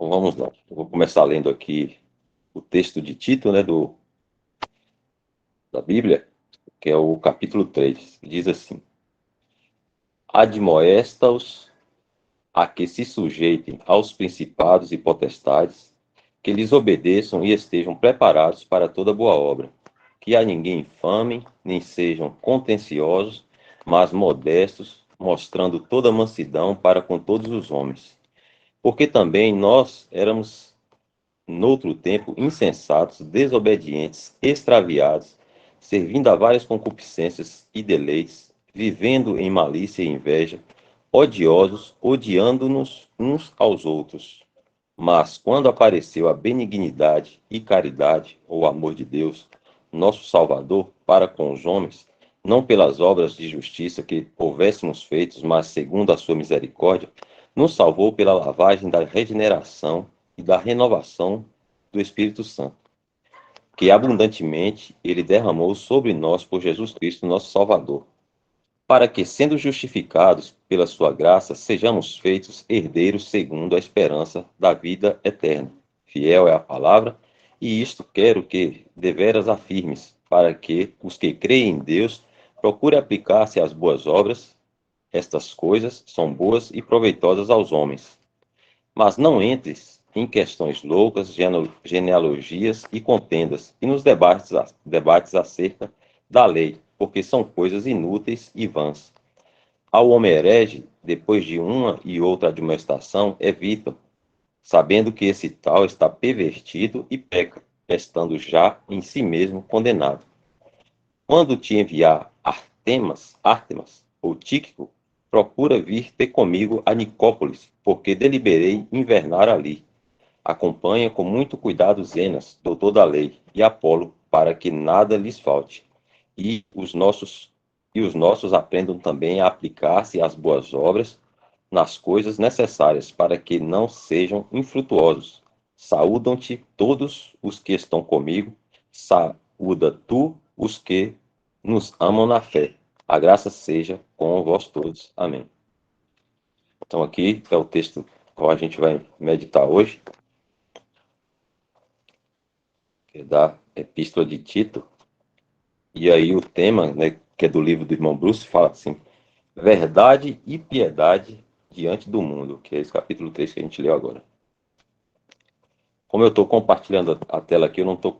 Então vamos lá. Eu vou começar lendo aqui o texto de Tito, né, da Bíblia, que é o capítulo 3, que diz assim: Admoesta-os a que se sujeitem aos principados e potestades, que lhes obedeçam e estejam preparados para toda boa obra. Que a ninguém infamem, nem sejam contenciosos, mas modestos, mostrando toda mansidão para com todos os homens. Porque também nós éramos noutro tempo, insensatos, desobedientes, extraviados, servindo a várias concupiscências e deleites, vivendo em malícia e inveja, odiosos, odiando-nos uns aos outros. Mas quando apareceu a benignidade e caridade, ou amor de Deus, nosso Salvador, para com os homens, não pelas obras de justiça que houvéssemos feitos, mas segundo a sua misericórdia, nos salvou pela lavagem da regeneração e da renovação do Espírito Santo, que abundantemente ele derramou sobre nós por Jesus Cristo, nosso Salvador, para que, sendo justificados pela sua graça, sejamos feitos herdeiros segundo a esperança da vida eterna. Fiel é a palavra, e isto quero que deveras afirmes, para que os que creem em Deus procurem aplicar-se às boas obras. Estas coisas são boas e proveitosas aos homens. Mas não entres em questões loucas, genealogias e contendas, e nos debates acerca da lei, porque são coisas inúteis e vãs. Ao homem herege, depois de uma e outra admoestação, evita, sabendo que esse tal está pervertido e peca, estando já em si mesmo condenado. Quando te enviar Ártemas ou Tíquico, procura vir ter comigo a Nicópolis, porque deliberei invernar ali. Acompanha com muito cuidado Zenas, doutor da lei, e Apolo, para que nada lhes falte. E os nossos aprendam também a aplicar-se às boas obras, nas coisas necessárias, para que não sejam infrutuosos. Saúdam-te todos os que estão comigo, saúda tu os que nos amam na fé. A graça seja com vós todos. Amém. Então aqui é o texto que a gente vai meditar hoje, que é da Epístola de Tito. E aí o tema, né, que é do livro do irmão Bruce, fala assim: verdade e piedade diante do mundo, que é esse capítulo 3 que a gente leu agora. Como eu estou compartilhando a tela aqui, eu não estou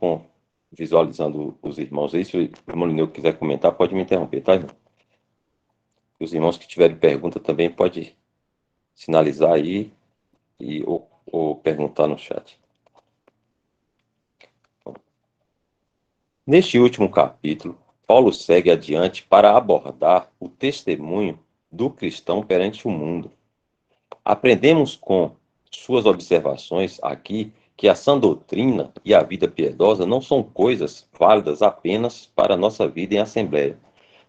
visualizando os irmãos aí. Se o irmão Lineu quiser comentar, pode me interromper, tá, irmão? Os irmãos que tiverem pergunta também pode sinalizar aí ou perguntar no chat. Neste último capítulo, Paulo segue adiante para abordar o testemunho do cristão perante o mundo. Aprendemos com suas observações aqui que a sã doutrina e a vida piedosa não são coisas válidas apenas para a nossa vida em assembleia,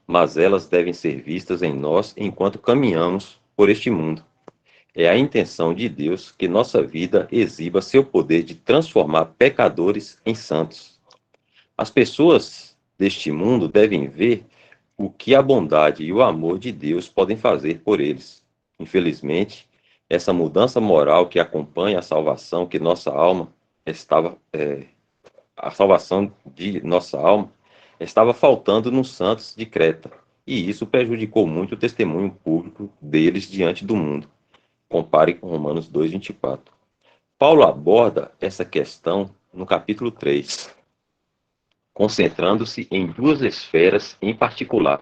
mas elas devem ser vistas em nós enquanto caminhamos por este mundo. É a intenção de Deus que nossa vida exiba seu poder de transformar pecadores em santos. As pessoas deste mundo devem ver o que a bondade e o amor de Deus podem fazer por eles. Infelizmente, essa mudança moral que acompanha a salvação que nossa alma estava, a salvação de nossa alma estava faltando nos santos de Creta, e isso prejudicou muito o testemunho público deles diante do mundo. Compare com Romanos 2:24. Paulo aborda essa questão no capítulo 3, concentrando-se em duas esferas em particular: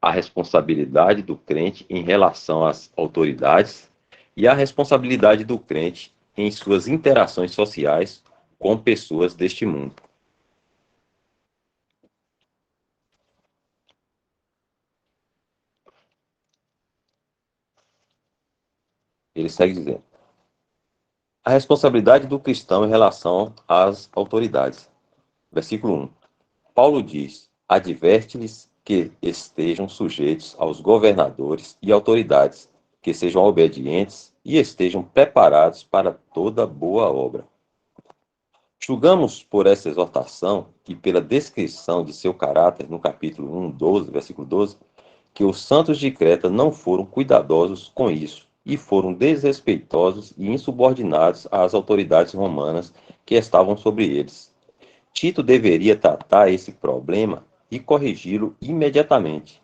a responsabilidade do crente em relação às autoridades e a responsabilidade do crente em suas interações sociais com pessoas deste mundo. Ele segue dizendo: a responsabilidade do cristão em relação às autoridades. Versículo 1. Paulo diz: adverte-lhes que estejam sujeitos aos governadores e autoridades, que sejam obedientes e estejam preparados para toda boa obra. Julgamos por essa exortação e pela descrição de seu caráter no capítulo 1, 12, versículo 12, que os santos de Creta não foram cuidadosos com isso, e foram desrespeitosos e insubordinados às autoridades romanas que estavam sobre eles. Tito deveria tratar esse problema e corrigi-lo imediatamente.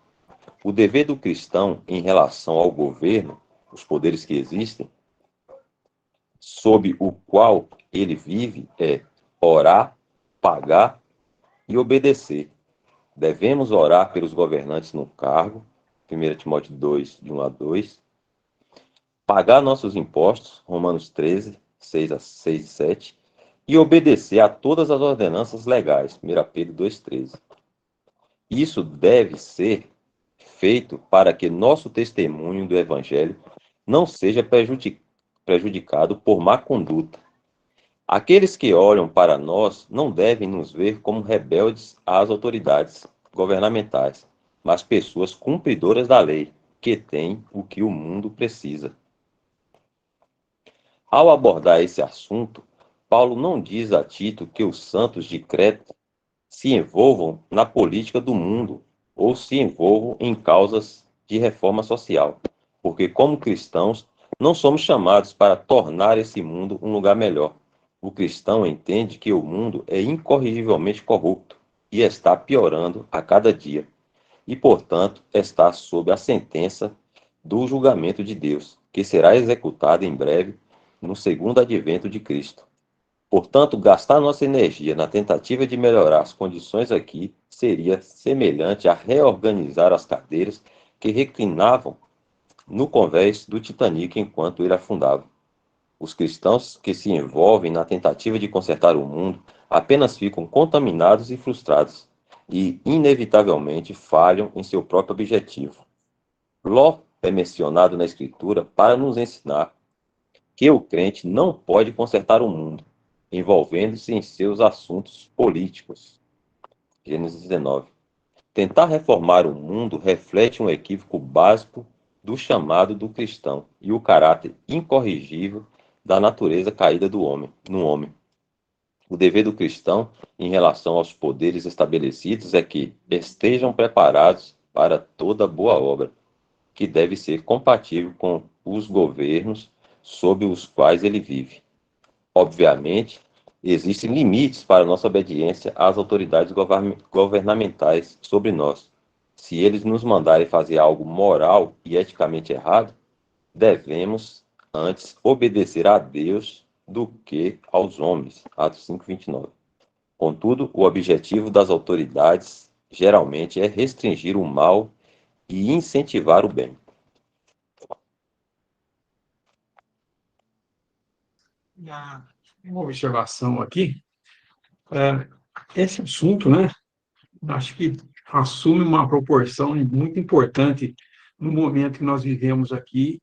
O dever do cristão em relação ao governo, os poderes que existem, sob o qual ele vive, é orar, pagar e obedecer. Devemos orar pelos governantes no cargo, 1 Timóteo 2, de 1 a 2, pagar nossos impostos, Romanos 13, 6 a 6 e 7, e obedecer a todas as ordenanças legais, 1 Pedro 2,13. Isso deve ser feito para que nosso testemunho do Evangelho não seja prejudicado por má conduta. Aqueles que olham para nós não devem nos ver como rebeldes às autoridades governamentais, mas pessoas cumpridoras da lei, que têm o que o mundo precisa. Ao abordar esse assunto, Paulo não diz a Tito que os santos de Creta se envolvam na política do mundo ou se envolvam em causas de reforma social, porque, como cristãos, não somos chamados para tornar esse mundo um lugar melhor. O cristão entende que o mundo é incorrigivelmente corrupto e está piorando a cada dia, e, portanto, está sob a sentença do julgamento de Deus, que será executado em breve no segundo advento de Cristo. Portanto, gastar nossa energia na tentativa de melhorar as condições aqui seria semelhante a reorganizar as cadeiras que reclinavam no convés do Titanic enquanto ele afundava. Os cristãos que se envolvem na tentativa de consertar o mundo apenas ficam contaminados e frustrados, e, inevitavelmente, falham em seu próprio objetivo. Ló é mencionado na Escritura para nos ensinar que o crente não pode consertar o mundo, envolvendo-se em seus assuntos políticos. Gênesis 19. Tentar reformar o mundo reflete um equívoco básico do chamado do cristão e o caráter incorrigível da natureza caída do homem, no homem. O dever do cristão em relação aos poderes estabelecidos é que estejam preparados para toda boa obra, que deve ser compatível com os governos sob os quais ele vive. Obviamente, existem limites para nossa obediência às autoridades governamentais sobre nós. Se eles nos mandarem fazer algo moral e eticamente errado, devemos antes obedecer a Deus do que aos homens. Atos 5:29. Contudo, o objetivo das autoridades geralmente é restringir o mal e incentivar o bem. Uma observação aqui, esse assunto, né, acho que assume uma proporção muito importante no momento que nós vivemos aqui.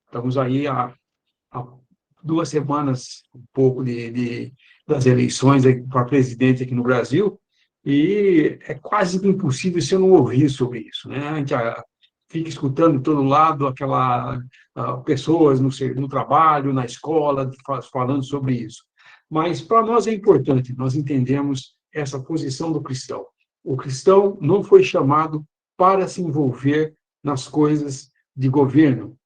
Estamos aí há 2 semanas, um pouco das eleições para presidente aqui no Brasil, e é quase que impossível você não ouvir sobre isso, né? A gente fica escutando de todo lado pessoas no trabalho, na escola, falando sobre isso. Mas para nós é importante nós entendemos essa posição do cristão. O cristão não foi chamado para se envolver nas coisas de governo,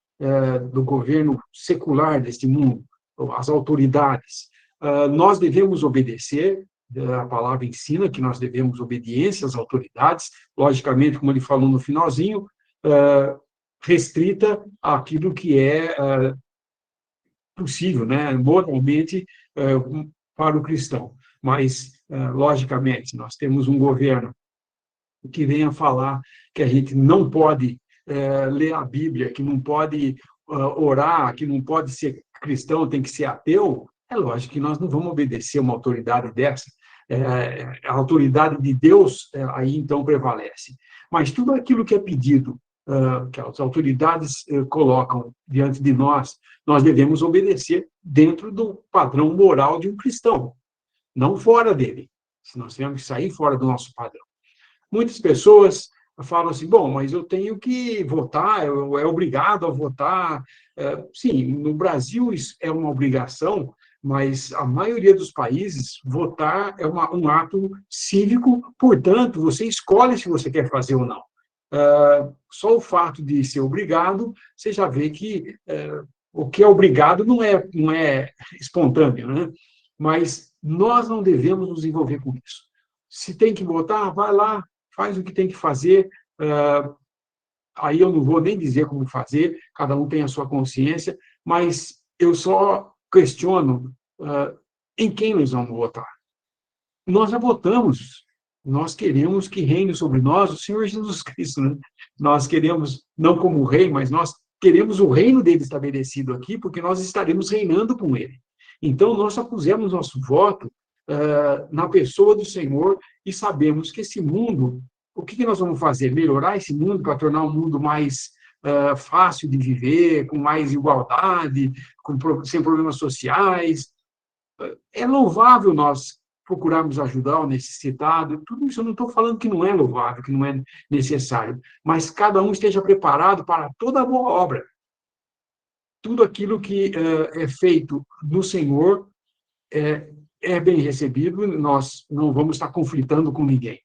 do governo secular deste mundo, as autoridades. Nós devemos obedecer, a palavra ensina que nós devemos obediência às autoridades, logicamente, como ele falou no finalzinho, restrita àquilo que é possível, né, moralmente, para o cristão. Mas, logicamente, nós temos um governo que venha falar que a gente não pode ler a Bíblia, que não pode orar, que não pode ser cristão, tem que ser ateu, é lógico que nós não vamos obedecer uma autoridade dessa. A autoridade de Deus aí então prevalece. Mas tudo aquilo que é pedido, que as autoridades colocam diante de nós, nós devemos obedecer dentro do padrão moral de um cristão, não fora dele. Se nós temos que sair fora do nosso padrão. Muitas pessoas falam assim, bom, mas eu tenho que votar, é obrigado a votar. Sim, no Brasil isso é uma obrigação, mas a maioria dos países, votar é um ato cívico, portanto, você escolhe se você quer fazer ou não. só o fato de ser obrigado, você já vê que o que é obrigado não é espontâneo, né? Mas nós não devemos nos envolver com isso. Se tem que votar, vai lá, faz o que tem que fazer. Aí eu não vou nem dizer como fazer, cada um tem a sua consciência, mas eu só questiono em quem nós vamos votar. Nós já votamos, nós queremos que reine sobre nós o Senhor Jesus Cristo, né? Nós queremos, não como rei, mas nós queremos o reino dele estabelecido aqui, porque nós estaremos reinando com ele. Então, nós só pusemos nosso voto na pessoa do Senhor e sabemos que esse mundo, o que nós vamos fazer? Melhorar esse mundo para tornar um mundo mais fácil de viver, com mais igualdade, sem problemas sociais. É louvável nós procurarmos ajudar o necessitado, tudo isso eu não estou falando que não é louvável, que não é necessário, mas cada um esteja preparado para toda a boa obra. Tudo aquilo que é feito no Senhor é bem recebido, nós não vamos estar conflitando com ninguém.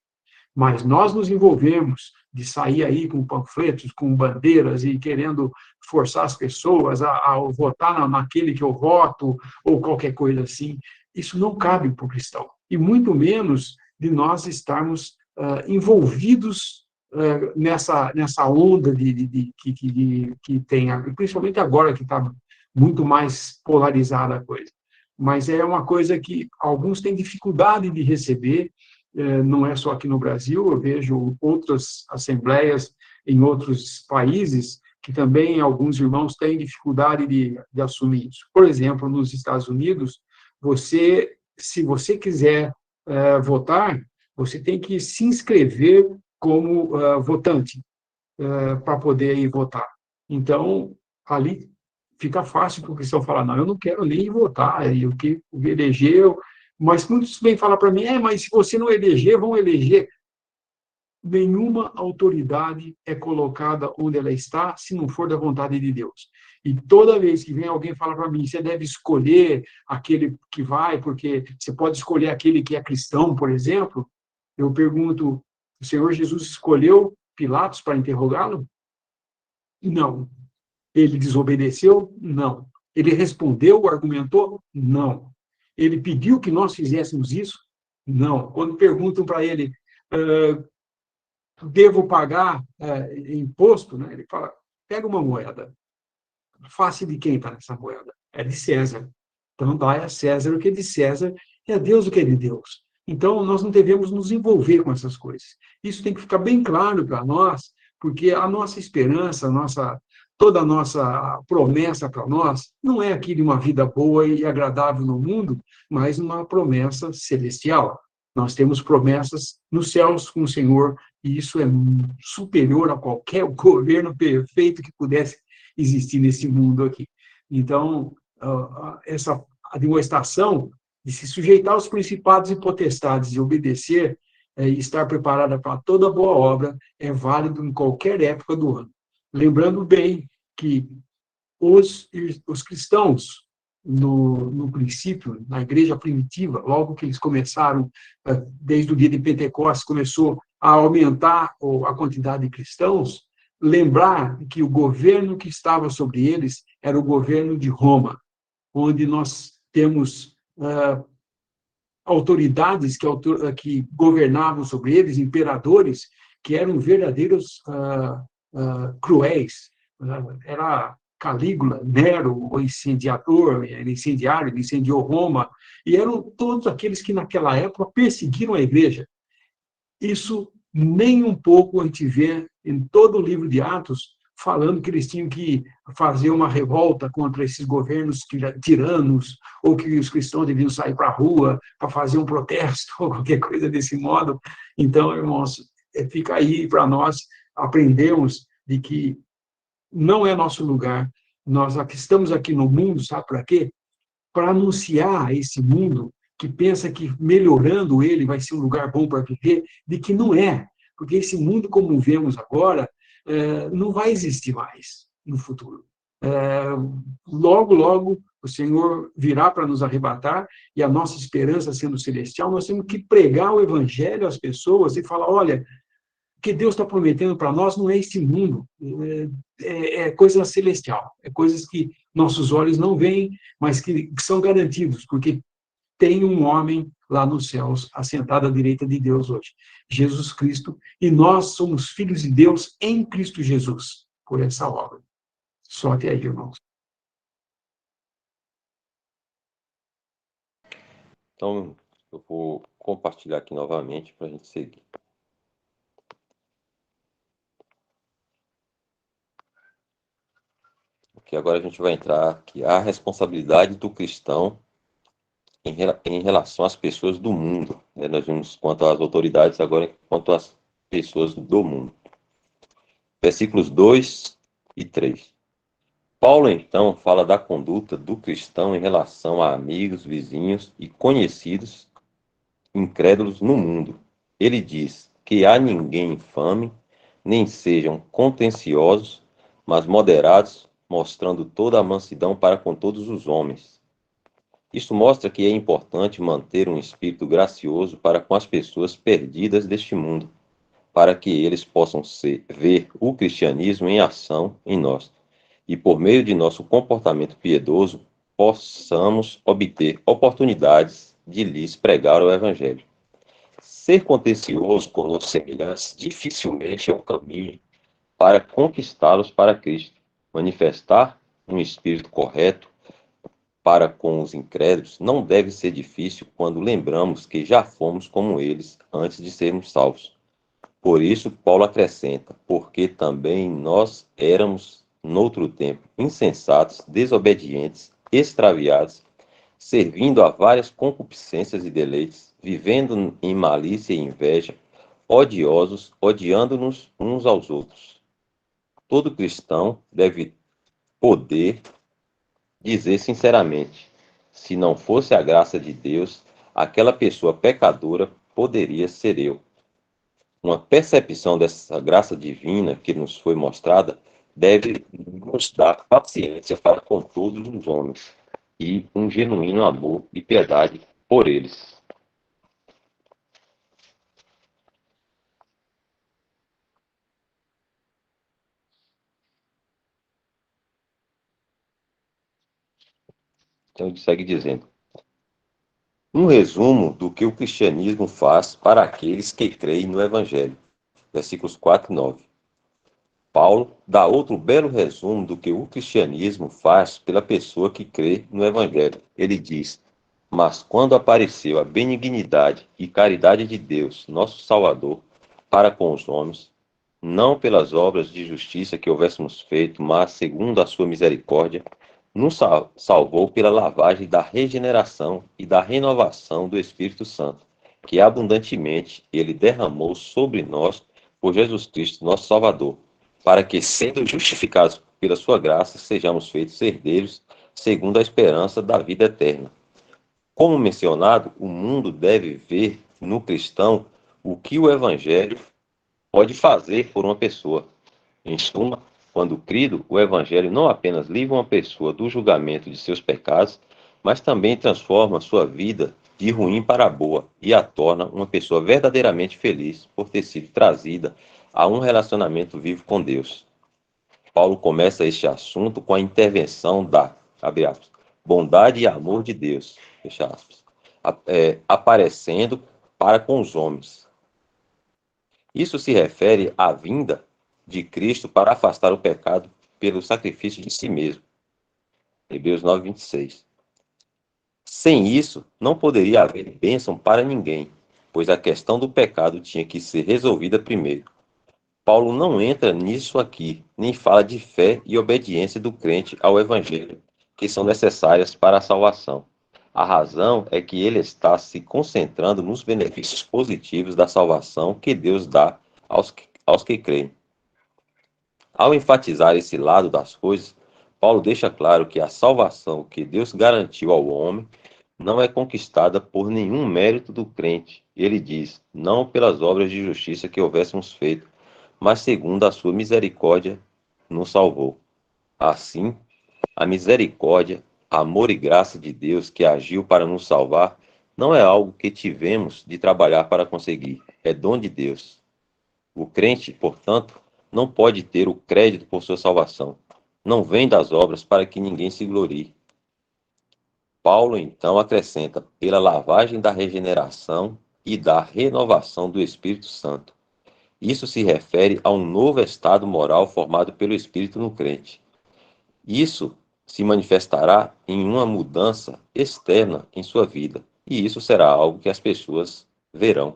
Mas nós nos envolvemos de sair aí com panfletos, com bandeiras e querendo forçar as pessoas a votar naquele que eu voto ou qualquer coisa assim. Isso não cabe para o cristão. E muito menos de nós estarmos envolvidos nessa onda que tem, principalmente agora que está muito mais polarizada a coisa. Mas é uma coisa que alguns têm dificuldade de receber, não é só aqui no Brasil, eu vejo outras assembleias em outros países que também alguns irmãos têm dificuldade de assumir isso. Por exemplo, nos Estados Unidos, se você quiser votar, você tem que se inscrever como votante para poder ir votar. Então, ali fica fácil para o cristão falar, não, eu não quero nem votar, o que elegeu. Mas muitos vêm falar para mim, mas se você não eleger, vão eleger. Nenhuma autoridade é colocada onde ela está, se não for da vontade de Deus. E toda vez que vem alguém falar para mim, você deve escolher aquele que vai, porque você pode escolher aquele que é cristão, por exemplo, eu pergunto, o Senhor Jesus escolheu Pilatos para interrogá-lo? Não. Ele desobedeceu? Não. Ele respondeu, argumentou? Não. Ele pediu que nós fizéssemos isso? Não. Quando perguntam para ele, devo pagar imposto? Né? Ele fala, pega uma moeda. A face de quem está nessa moeda? É de César. Então, dai a César o que é de César e a Deus o que é de Deus. Então, nós não devemos nos envolver com essas coisas. Isso tem que ficar bem claro para nós, porque a nossa esperança, toda a nossa promessa para nós não é aqui de uma vida boa e agradável no mundo, mas uma promessa celestial. Nós temos promessas nos céus com o Senhor, e isso é superior a qualquer governo perfeito que pudesse existir nesse mundo aqui. Então, essa admoestação de se sujeitar aos principados e potestades e obedecer e estar preparada para toda boa obra é válido em qualquer época do ano. Lembrando bem que os cristãos, no princípio, na igreja primitiva, logo que eles começaram, desde o dia de Pentecostes, começou a aumentar a quantidade de cristãos, lembrar que o governo que estava sobre eles era o governo de Roma, onde nós temos autoridades que governavam sobre eles, imperadores, que eram verdadeiros cruéis. Era Calígula, Nero, o incendiador, ele incendiou Roma, e eram todos aqueles que naquela época perseguiram a igreja. Isso nem um pouco a gente vê em todo o livro de Atos, falando que eles tinham que fazer uma revolta contra esses governos tiranos, ou que os cristãos deviam sair para a rua para fazer um protesto, ou qualquer coisa desse modo. Então, irmãos, fica aí para nós aprendermos de que não é nosso lugar. Nós estamos aqui no mundo, sabe para quê? Para anunciar a esse mundo que pensa que melhorando ele vai ser um lugar bom para viver, de que não é. Porque esse mundo, como vemos agora, não vai existir mais no futuro. Logo, logo, o Senhor virá para nos arrebatar, e a nossa esperança sendo celestial, nós temos que pregar o evangelho às pessoas e falar, olha, O que Deus está prometendo para nós não é esse mundo, é coisa celestial, é coisas que nossos olhos não veem, mas que são garantidos, porque tem um homem lá nos céus, assentado à direita de Deus hoje, Jesus Cristo, e nós somos filhos de Deus em Cristo Jesus, por essa obra. Só até aí, irmãos. Então, eu vou compartilhar aqui novamente para a gente seguir. Aqui agora a gente vai entrar aqui a responsabilidade do cristão em relação às pessoas do mundo. Nós vimos quanto às autoridades, agora quanto às pessoas do mundo. Versículos 2 e 3. Paulo, então, fala da conduta do cristão em relação a amigos, vizinhos e conhecidos incrédulos no mundo. Ele diz que a ninguém infame, nem sejam contenciosos, mas moderados, mostrando toda a mansidão para com todos os homens. Isso mostra que é importante manter um espírito gracioso para com as pessoas perdidas deste mundo, para que eles possam ver o cristianismo em ação em nós, e por meio de nosso comportamento piedoso, possamos obter oportunidades de lhes pregar o Evangelho. Ser contencioso com os semelhantes dificilmente é um caminho para conquistá-los para Cristo. Manifestar um espírito correto para com os incrédulos não deve ser difícil quando lembramos que já fomos como eles antes de sermos salvos. Por isso, Paulo acrescenta, porque também nós éramos, noutro tempo, insensatos, desobedientes, extraviados, servindo a várias concupiscências e deleites, vivendo em malícia e inveja, odiosos, odiando-nos uns aos outros. Todo cristão deve poder dizer sinceramente, se não fosse a graça de Deus, aquela pessoa pecadora poderia ser eu. Uma percepção dessa graça divina que nos foi mostrada deve nos dar paciência para com todos os homens e um genuíno amor e piedade por eles. Então ele segue dizendo: um resumo do que o cristianismo faz para aqueles que creem no Evangelho. Versículos 4 e 9. Paulo dá outro belo resumo do que o cristianismo faz pela pessoa que crê no Evangelho. Ele diz: mas quando apareceu a benignidade e caridade de Deus, nosso Salvador, para com os homens, não pelas obras de justiça que houvéssemos feito, mas segundo a sua misericórdia, nos salvou pela lavagem da regeneração e da renovação do Espírito Santo, que abundantemente ele derramou sobre nós por Jesus Cristo, nosso Salvador, para que, sendo justificados pela sua graça, sejamos feitos herdeiros segundo a esperança da vida eterna. Como mencionado, o mundo deve ver no cristão o que o Evangelho pode fazer por uma pessoa. Em suma, quando crido, o Evangelho não apenas livra uma pessoa do julgamento de seus pecados, mas também transforma sua vida de ruim para boa e a torna uma pessoa verdadeiramente feliz por ter sido trazida a um relacionamento vivo com Deus. Paulo começa este assunto com a intervenção da, abre aspas, bondade e amor de Deus, fecha aspas, aparecendo para com os homens. Isso se refere à vinda de Cristo para afastar o pecado pelo sacrifício de si mesmo. Hebreus 9, 26. Sem isso, não poderia haver bênção para ninguém, pois a questão do pecado tinha que ser resolvida primeiro. Paulo não entra nisso aqui, nem fala de fé e obediência do crente ao Evangelho, que são necessárias para a salvação. A razão é que ele está se concentrando nos benefícios positivos da salvação que Deus dá aos que creem. Ao enfatizar esse lado das coisas, Paulo deixa claro que a salvação que Deus garantiu ao homem não é conquistada por nenhum mérito do crente. Ele diz, não pelas obras de justiça que houvéssemos feito, mas segundo a sua misericórdia nos salvou. Assim, a misericórdia, amor e graça de Deus que agiu para nos salvar não é algo que tivemos de trabalhar para conseguir, é dom de Deus. O crente, portanto, não pode ter o crédito por sua salvação. Não vem das obras para que ninguém se glorie. Paulo, então, acrescenta, pela lavagem da regeneração e da renovação do Espírito Santo. Isso se refere a um novo estado moral formado pelo Espírito no crente. Isso se manifestará em uma mudança externa em sua vida, e isso será algo que as pessoas verão.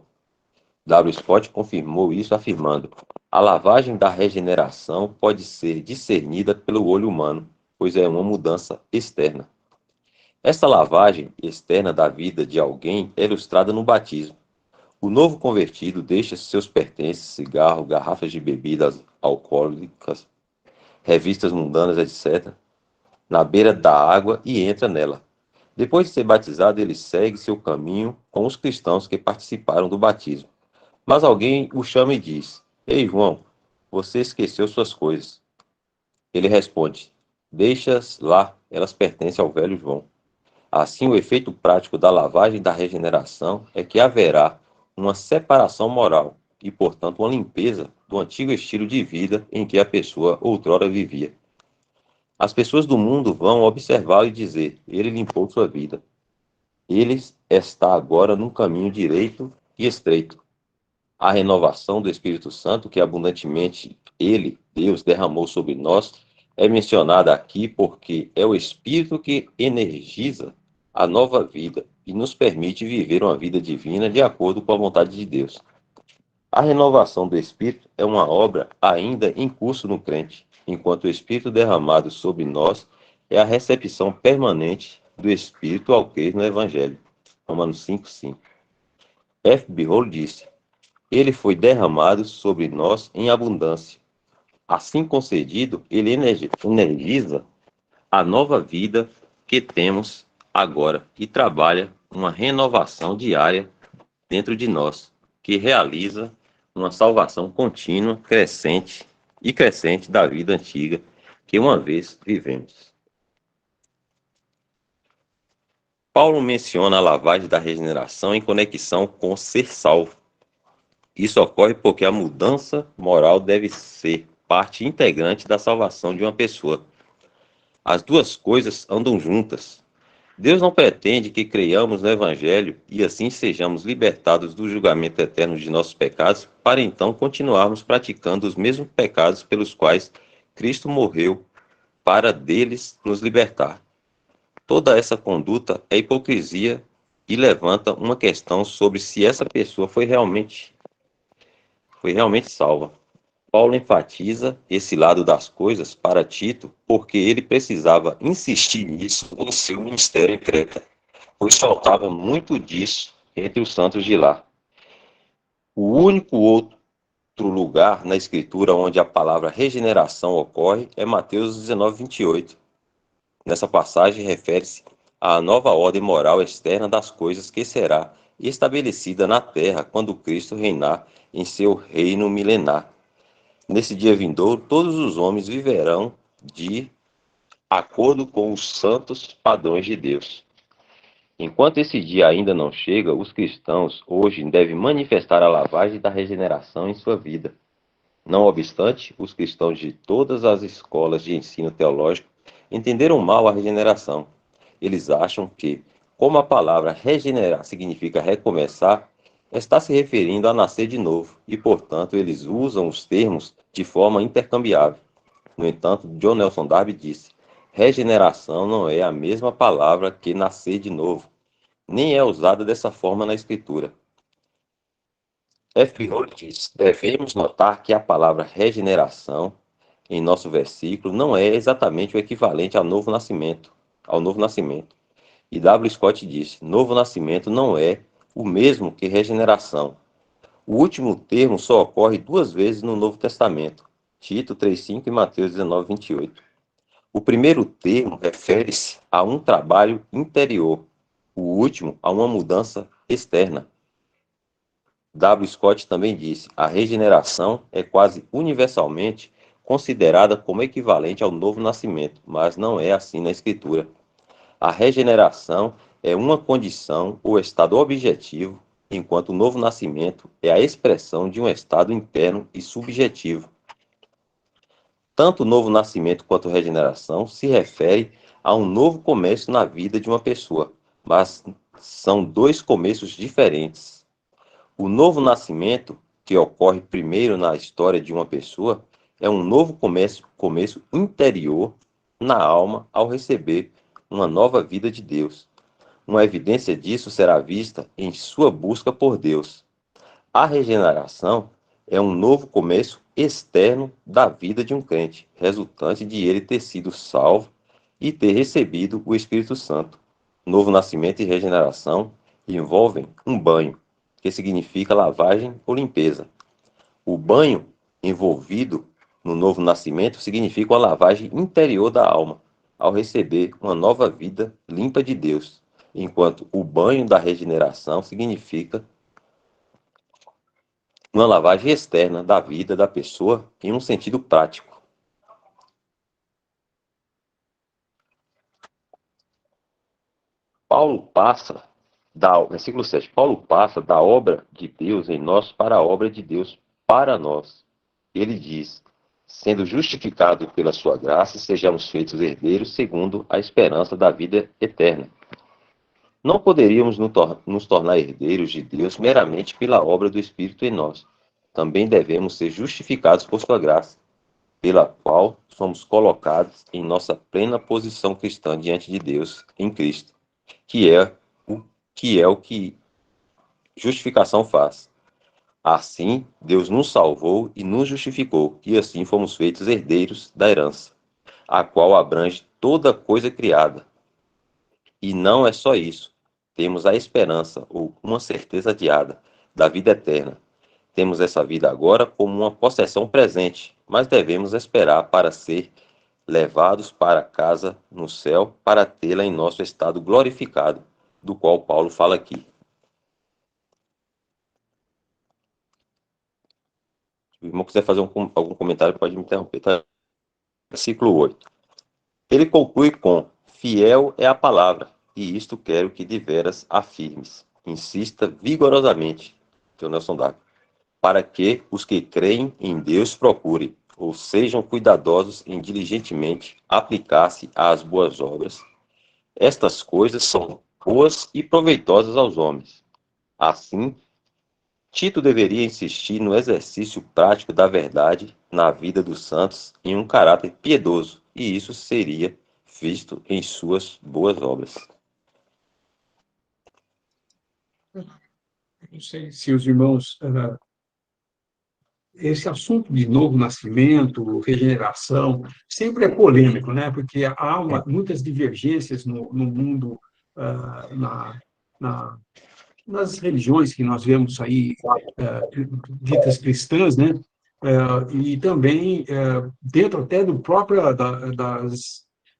W. Scott confirmou isso afirmando: a lavagem da regeneração pode ser discernida pelo olho humano, pois é uma mudança externa. Esta lavagem externa da vida de alguém é ilustrada no batismo. O novo convertido deixa seus pertences, cigarro, garrafas de bebidas alcoólicas, revistas mundanas, etc., na beira da água e entra nela. Depois de ser batizado, ele segue seu caminho com os cristãos que participaram do batismo. Mas alguém o chama e diz: Ei, João, você esqueceu suas coisas. Ele responde: Deixa-as lá, elas pertencem ao velho João. Assim, o efeito prático da lavagem da regeneração é que haverá uma separação moral e, portanto, uma limpeza do antigo estilo de vida em que a pessoa outrora vivia. As pessoas do mundo vão observá-lo e dizer: Ele limpou sua vida. Ele está agora num caminho direito e estreito. A renovação do Espírito Santo, que abundantemente Ele, Deus, derramou sobre nós, é mencionada aqui porque é o Espírito que energiza a nova vida e nos permite viver uma vida divina de acordo com a vontade de Deus. A renovação do Espírito é uma obra ainda em curso no crente, enquanto o Espírito derramado sobre nós é a recepção permanente do Espírito ao crer no Evangelho. Romanos 5:5. F. B. Hall disse: Ele foi derramado sobre nós em abundância. Assim concedido, ele energiza a nova vida que temos agora e trabalha uma renovação diária dentro de nós, que realiza uma salvação contínua, crescente e crescente da vida antiga que uma vez vivemos. Paulo menciona a lavagem da regeneração em conexão com ser salvo. Isso ocorre porque a mudança moral deve ser parte integrante da salvação de uma pessoa. As duas coisas andam juntas. Deus não pretende que creiamos no Evangelho e assim sejamos libertados do julgamento eterno de nossos pecados, para então continuarmos praticando os mesmos pecados pelos quais Cristo morreu, para deles nos libertar. Toda essa conduta é hipocrisia e levanta uma questão sobre se essa pessoa foi realmente salva. Paulo enfatiza esse lado das coisas para Tito porque ele precisava insistir nisso em seu ministério em Creta, pois faltava muito disso entre os santos de lá. O único outro lugar na Escritura onde a palavra regeneração ocorre é Mateus 19:28. Nessa passagem refere-se à nova ordem moral externa das coisas que será estabelecida na terra quando Cristo reinar em seu reino milenar. Nesse dia vindouro, todos os homens viverão de acordo com os santos padrões de Deus. Enquanto esse dia ainda não chega, os cristãos hoje devem manifestar a lavagem da regeneração em sua vida. Não obstante, os cristãos de todas as escolas de ensino teológico entenderam mal a regeneração. Eles acham que, como a palavra regenerar significa recomeçar, está se referindo a nascer de novo e, portanto, eles usam os termos de forma intercambiável. No entanto, John Nelson Darby disse: regeneração não é a mesma palavra que nascer de novo, nem é usada dessa forma na Escritura. F. Hall diz: devemos notar que a palavra regeneração, em nosso versículo, não é exatamente o equivalente ao novo nascimento. E W. Scott disse: novo nascimento não é o mesmo que regeneração. O último termo só ocorre duas vezes no Novo Testamento, Tito 3:5 e Mateus 19:28. O primeiro termo refere-se a um trabalho interior, o último a uma mudança externa. W. Scott também disse: a regeneração é quase universalmente considerada como equivalente ao novo nascimento, mas não é assim na Escritura. A regeneração é uma condição ou estado objetivo enquanto o novo nascimento é a expressão de um estado interno e subjetivo. Tanto o novo nascimento quanto a regeneração se refere a um novo começo na vida de uma pessoa, mas são dois começos diferentes. O novo nascimento, que ocorre primeiro na história de uma pessoa, é um novo começo interior na alma ao receber uma nova vida de Deus. Uma evidência disso será vista em sua busca por Deus. A regeneração é um novo começo externo da vida de um crente, resultante de ele ter sido salvo e ter recebido o Espírito Santo. Novo nascimento e regeneração envolvem um banho, que significa lavagem ou limpeza. O banho envolvido no novo nascimento significa uma lavagem interior da alma, ao receber uma nova vida limpa de Deus, enquanto o banho da regeneração significa uma lavagem externa da vida da pessoa em um sentido prático. Versículo 7, Paulo passa da obra de Deus em nós para a obra de Deus para nós. Ele diz, sendo justificado pela sua graça, sejamos feitos herdeiros segundo a esperança da vida eterna. Não poderíamos nos tornar herdeiros de Deus meramente pela obra do Espírito em nós. Também devemos ser justificados por sua graça, pela qual somos colocados em nossa plena posição cristã diante de Deus em Cristo, que é o que justificação faz. Assim, Deus nos salvou e nos justificou, e assim fomos feitos herdeiros da herança, a qual abrange toda coisa criada. E não é só isso. Temos a esperança, ou uma certeza adiada, da vida eterna. Temos essa vida agora como uma possessão presente, mas devemos esperar para ser levados para casa no céu, para tê-la em nosso estado glorificado, do qual Paulo fala aqui. Se o irmão quiser fazer algum comentário, pode me interromper. Tá? Versículo 8. Ele conclui com: fiel é a palavra, e isto quero que de veras afirmes. Insista vigorosamente, teu Nelson Davi, para que os que creem em Deus procurem, ou sejam cuidadosos em diligentemente aplicar-se às boas obras. Estas coisas são boas e proveitosas aos homens. Assim, Tito deveria insistir no exercício prático da verdade na vida dos santos em um caráter piedoso, e isso seria visto em suas boas obras. Não sei se os irmãos... esse assunto de novo nascimento, regeneração, sempre é polêmico, né? Porque há muitas divergências no mundo, nas religiões que nós vemos aí, ditas cristãs, né? E também dentro até do próprio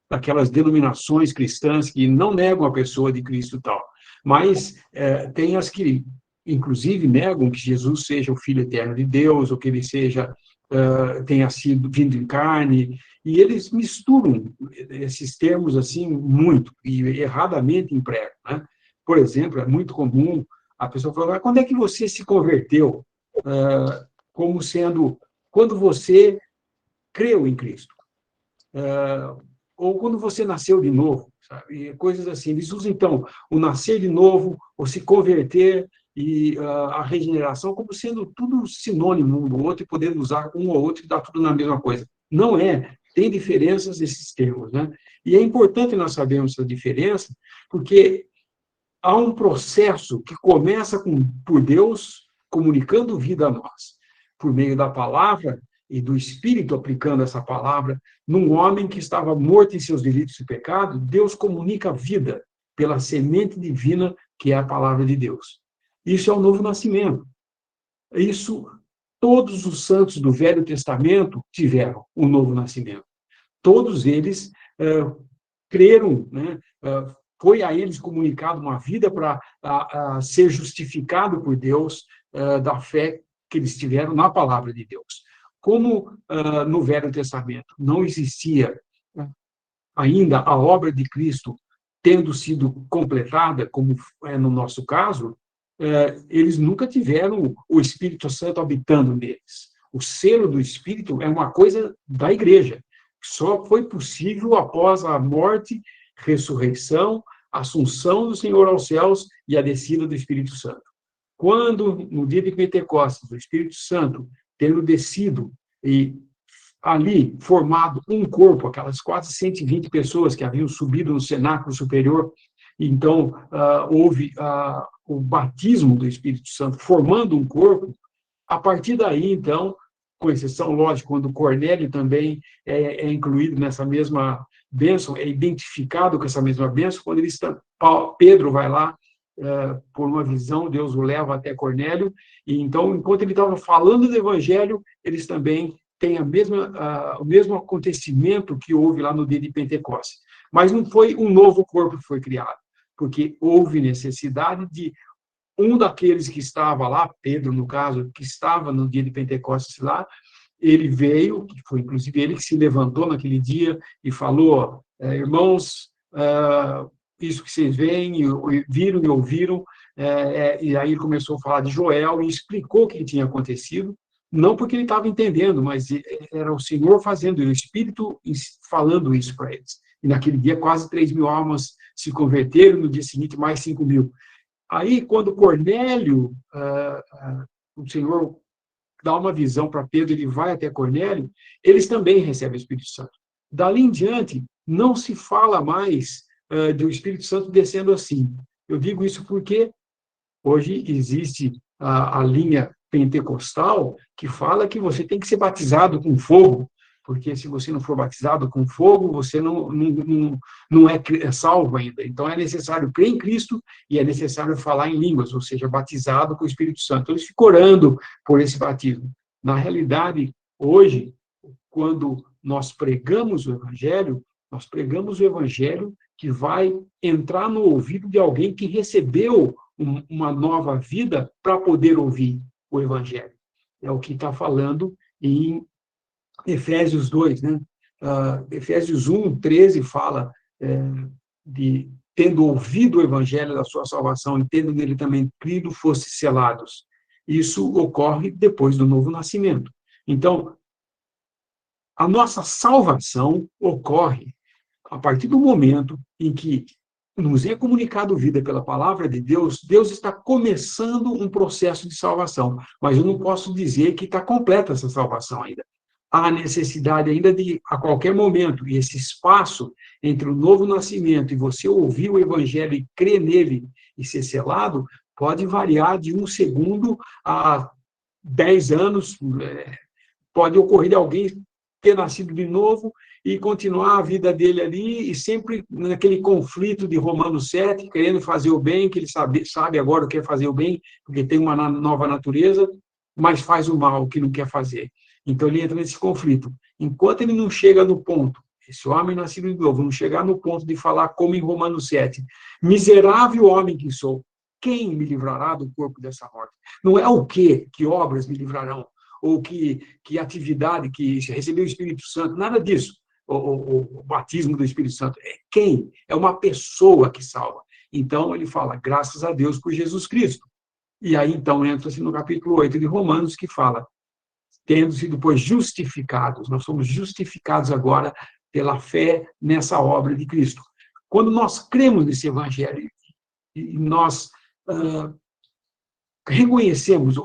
daquelas denominações cristãs que não negam a pessoa de Cristo e tal, mas tem as que inclusive negam que Jesus seja o Filho eterno de Deus, ou que ele tenha sido vindo em carne, e eles misturam esses termos assim muito, e erradamente empregam, né? Por exemplo, é muito comum a pessoa falar: quando é que você se converteu? Como sendo quando você creu em Cristo, ou quando você nasceu de novo, sabe? Coisas assim. Eles usam, então, o nascer de novo, ou se converter, e a regeneração como sendo tudo sinônimo um do outro, e podendo usar um ou outro e dar tudo na mesma coisa. Não é. Tem diferenças esses termos, né? E é importante nós sabermos essa diferença, porque há um processo que começa por Deus comunicando vida a nós, por meio da palavra e do Espírito aplicando essa palavra num homem que estava morto em seus delitos e pecados. Deus comunica a vida pela semente divina que é a palavra de Deus. Isso é o novo nascimento. Isso todos os santos do Velho Testamento tiveram o novo nascimento. Todos eles creram, né? Foi a eles comunicado uma vida para ser justificado por Deus, da fé que eles tiveram na palavra de Deus. Como no Velho Testamento não existia ainda a obra de Cristo tendo sido completada, como é no nosso caso, eles nunca tiveram o Espírito Santo habitando neles. O selo do Espírito é uma coisa da igreja. Só foi possível após a morte, ressurreição, assunção do Senhor aos céus e a descida do Espírito Santo. Quando, no dia de Pentecostes, o Espírito Santo, tendo descido e ali formado um corpo, aquelas quase 120 pessoas que haviam subido no cenáculo superior, então houve o batismo do Espírito Santo, formando um corpo. A partir daí, então, com exceção, lógico, quando Cornélio também é incluído nessa mesma bênção, é identificado com essa mesma bênção, quando ele está, Pedro vai lá, por uma visão, Deus o leva até Cornélio, e então, enquanto ele estava falando do evangelho, eles também têm o mesmo acontecimento que houve lá no dia de Pentecostes. Mas não foi um novo corpo que foi criado, porque houve necessidade de um daqueles que estava lá, Pedro, no caso, que estava no dia de Pentecostes lá, ele veio, que foi inclusive ele que se levantou naquele dia e falou: irmãos, isso que vocês veem, viram e ouviram, e aí ele começou a falar de Joel e explicou o que tinha acontecido, não porque ele estava entendendo, mas era o Senhor fazendo, o Espírito falando isso para eles. E naquele dia quase 3.000 almas se converteram, no dia seguinte mais 5.000. Aí, quando Cornélio, o Senhor dá uma visão para Pedro, ele vai até Cornélio, eles também recebem o Espírito Santo. Dali em diante, não se fala mais do Espírito Santo descendo assim. Eu digo isso porque hoje existe a linha pentecostal que fala que você tem que ser batizado com fogo, porque se você não for batizado com fogo, você não é salvo ainda. Então, é necessário crer em Cristo e é necessário falar em línguas, ou seja, batizado com o Espírito Santo. Eles ficam orando por esse batismo. Na realidade, hoje, quando nós pregamos o Evangelho que vai entrar no ouvido de alguém que recebeu uma nova vida para poder ouvir o Evangelho. É o que está falando em Efésios 2, né? Efésios 1, 13 fala de tendo ouvido o evangelho da sua salvação e tendo nele também crido, fosse selados. Isso ocorre depois do novo nascimento. Então, a nossa salvação ocorre a partir do momento em que nos é comunicado vida pela palavra de Deus, Deus está começando um processo de salvação, mas eu não posso dizer que está completa essa salvação ainda. Há necessidade ainda de, a qualquer momento, e esse espaço entre o novo nascimento e você ouvir o evangelho e crer nele e ser selado, pode variar de 1 segundo a 10 anos, pode ocorrer de alguém ter nascido de novo e continuar a vida dele ali, e sempre naquele conflito de Romanos 7, querendo fazer o bem, que ele sabe agora o que é fazer o bem, porque tem uma nova natureza, mas faz o mal, que não quer fazer. Então, ele entra nesse conflito. Enquanto ele não chega no ponto, esse homem nascido de novo, não chegar no ponto de falar como em Romanos 7, miserável homem que sou, quem me livrará do corpo dessa morte? Não é o quê, que obras me livrarão, ou que atividade, que recebeu o Espírito Santo, nada disso. O batismo do Espírito Santo. É quem? É uma pessoa que salva. Então, ele fala, graças a Deus por Jesus Cristo. E aí, então, entra-se no capítulo 8 de Romanos, que fala, tendo sido, pois, justificados, nós somos justificados agora pela fé nessa obra de Cristo. Quando nós cremos nesse evangelho e nós reconhecemos,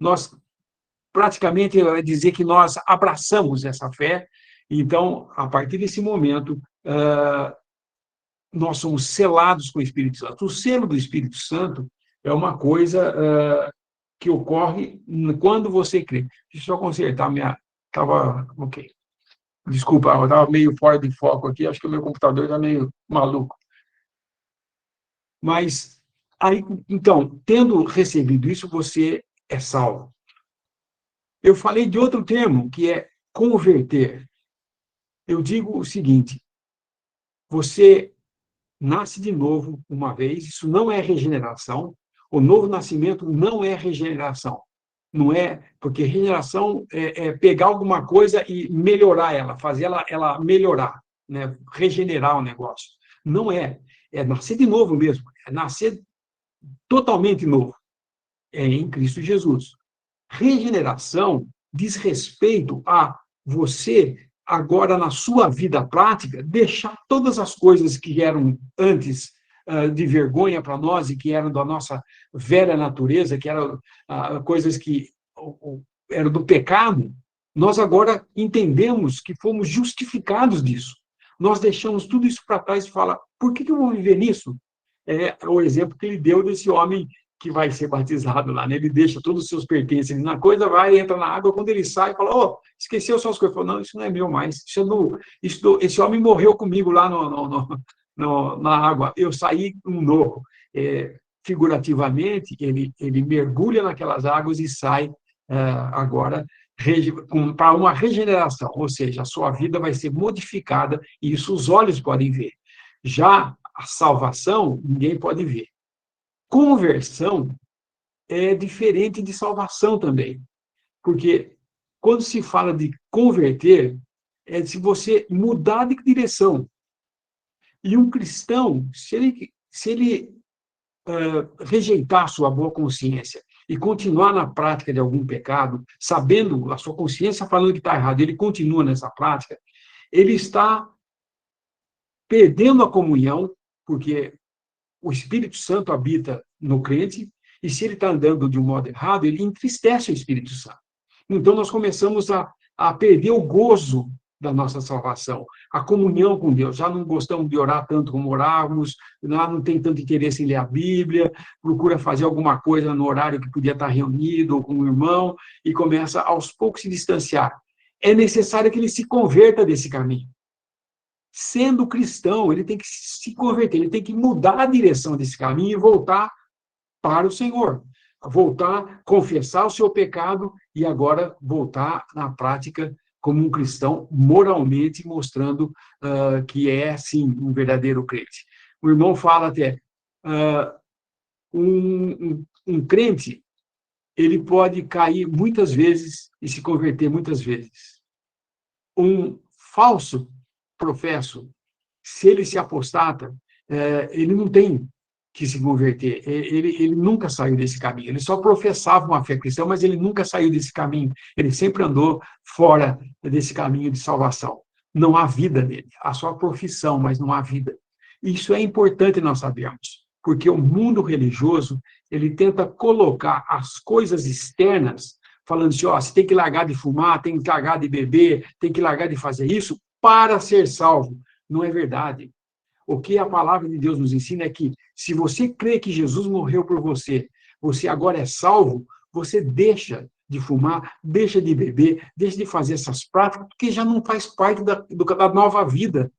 nós praticamente dizer que nós abraçamos essa fé, então, a partir desse momento, nós somos selados com o Espírito Santo. O selo do Espírito Santo é uma coisa que ocorre quando você crê. Deixa eu só consertar minha... Estava... Ok. Desculpa, eu estava meio fora de foco aqui, acho que o meu computador está meio maluco. Mas, aí, então, tendo recebido isso, você é salvo. Eu falei de outro termo, que é converter. Eu digo o seguinte, você nasce de novo uma vez, isso não é regeneração, o novo nascimento não é regeneração, não é, porque regeneração é pegar alguma coisa e melhorar ela, fazer ela melhorar, né? Regenerar o negócio. Não é nascer de novo mesmo, é nascer totalmente novo. É em Cristo Jesus. Regeneração diz respeito a você, agora na sua vida prática, deixar todas as coisas que eram antes de vergonha para nós e que eram da nossa velha natureza, que eram coisas que eram do pecado, nós agora entendemos que fomos justificados disso. Nós deixamos tudo isso para trás e fala, por que eu vou viver nisso? É o exemplo que ele deu desse homem que vai ser batizado lá, né? Ele deixa todos os seus pertences na coisa, vai, entra na água, quando ele sai, fala, oh, esqueceu suas coisas. Fala, não, isso não é meu mais, esse homem morreu comigo lá na água, eu saí um novo. Figurativamente, ele mergulha naquelas águas e sai agora para uma regeneração, ou seja, a sua vida vai ser modificada e isso os olhos podem ver. Já a salvação, ninguém pode ver. Conversão é diferente de salvação também, porque quando se fala de converter, é se você mudar de direção. E um cristão, se ele rejeitar a sua boa consciência e continuar na prática de algum pecado, sabendo, a sua consciência falando que está errado, ele continua nessa prática, ele está perdendo a comunhão, porque o Espírito Santo habita no crente, e se ele está andando de um modo errado, ele entristece o Espírito Santo. Então, nós começamos a perder o gozo da nossa salvação, a comunhão com Deus. Já não gostamos de orar tanto como orávamos, já não tem tanto interesse em ler a Bíblia, procura fazer alguma coisa no horário que podia estar reunido ou com o irmão, e começa aos poucos se distanciar. É necessário que ele se converta desse caminho. Sendo cristão, ele tem que se converter, ele tem que mudar a direção desse caminho e voltar para o Senhor. Voltar, confessar o seu pecado e agora voltar na prática como um cristão, moralmente mostrando que é, sim, um verdadeiro crente. O irmão fala até, um crente, ele pode cair muitas vezes e se converter muitas vezes. Um falso professo, se ele se apostata, ele não tem que se converter. Ele nunca saiu desse caminho. Ele só professava uma fé cristã, mas ele nunca saiu desse caminho. Ele sempre andou fora desse caminho de salvação. Não há vida nele. Há só profissão, mas não há vida. Isso é importante nós sabermos, porque o mundo religioso, ele tenta colocar as coisas externas, falando assim, ó, você tem que largar de fumar, tem que largar de beber, tem que largar de fazer isso para ser salvo. Não é verdade. O que a palavra de Deus nos ensina é que, se você crê que Jesus morreu por você, você agora é salvo, você deixa de fumar, deixa de beber, deixa de fazer essas práticas, porque já não faz parte da nova vida,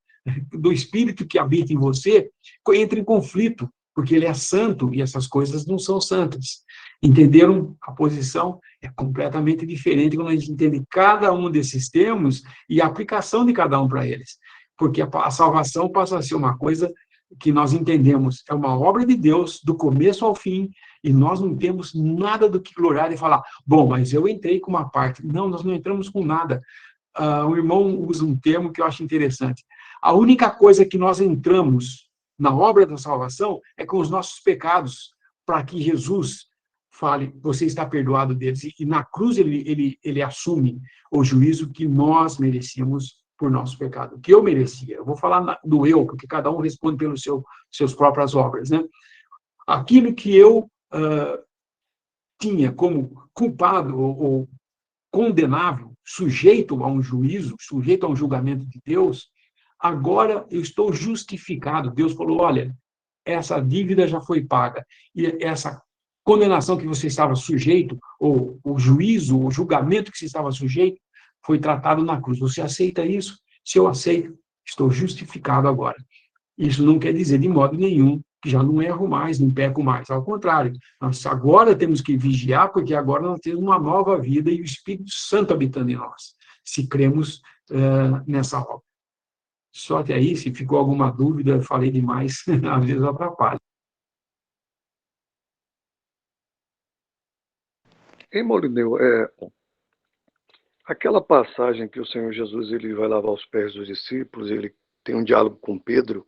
do Espírito que habita em você, entra em conflito, porque ele é santo e essas coisas não são santas. Entenderam? A posição é completamente diferente quando a gente entende cada um desses termos e a aplicação de cada um para eles. Porque a salvação passa a ser uma coisa que nós entendemos, é uma obra de Deus, do começo ao fim, e nós não temos nada do que gloriar e falar, bom, mas eu entrei com uma parte. Não, nós não entramos com nada. O irmão usa um termo que eu acho interessante. A única coisa que nós entramos na obra da salvação é com os nossos pecados, para que Jesus fale, você está perdoado deles. E na cruz ele assume o juízo que nós merecíamos por nosso pecado, que eu merecia. Eu vou falar do eu, porque cada um responde pelas suas próprias obras, né? Aquilo que eu tinha como culpado ou condenável, sujeito a um juízo, sujeito a um julgamento de Deus, agora eu estou justificado. Deus falou, olha, essa dívida já foi paga, e essa condenação que você estava sujeito, ou o juízo, o julgamento que você estava sujeito, foi tratado na cruz. Você aceita isso? Se eu aceito, estou justificado agora. Isso não quer dizer, de modo nenhum, que já não erro mais, não peco mais. Ao contrário, nós agora temos que vigiar, porque agora nós temos uma nova vida e o Espírito Santo habitando em nós, se cremos nessa obra. Só até aí, se ficou alguma dúvida, falei demais, às vezes atrapalha. Em Molineu, aquela passagem que o Senhor Jesus ele vai lavar os pés dos discípulos, ele tem um diálogo com Pedro,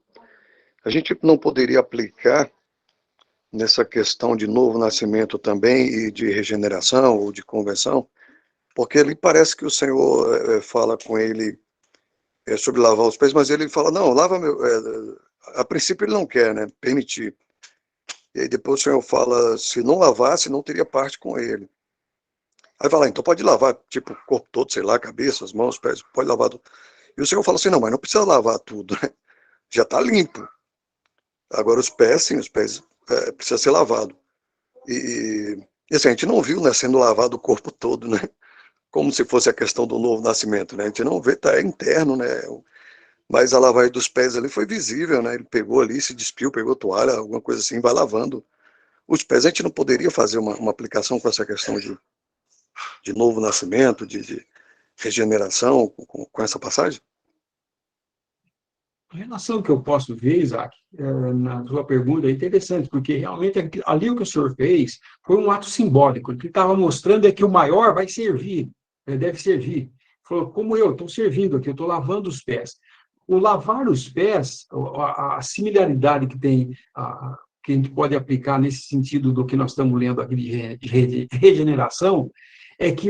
a gente não poderia aplicar nessa questão de novo nascimento também e de regeneração ou de conversão, porque ele parece que o Senhor fala com ele sobre lavar os pés, mas ele fala, não, lava meu... a princípio ele não quer, né, permitir. E aí depois o Senhor fala, se não lavasse, não teria parte com ele. Aí vai lá, então pode lavar, tipo, o corpo todo, sei lá, cabeça, as mãos, os pés, pode lavar tudo. E o Senhor fala assim, não, mas não precisa lavar tudo, né? Já está limpo. Agora os pés, sim, os pés precisa ser lavado. E assim, a gente não viu, né, sendo lavado o corpo todo, né? Como se fosse a questão do novo nascimento, né? A gente não vê, tá interno, né? Mas a lavagem dos pés ali foi visível, né? Ele pegou ali, se despiu, pegou toalha, alguma coisa assim, vai lavando. Os pés, a gente não poderia fazer uma aplicação com essa questão de novo nascimento, de regeneração, com essa passagem? A relação que eu posso ver, Isaac, na sua pergunta é interessante, porque realmente ali o que o senhor fez foi um ato simbólico. O que estava mostrando é que o maior vai servir, deve servir. Falou, como eu estou servindo aqui, eu estou lavando os pés. O lavar os pés, a similaridade que tem, que a gente pode aplicar nesse sentido do que nós estamos lendo aqui de regeneração, é que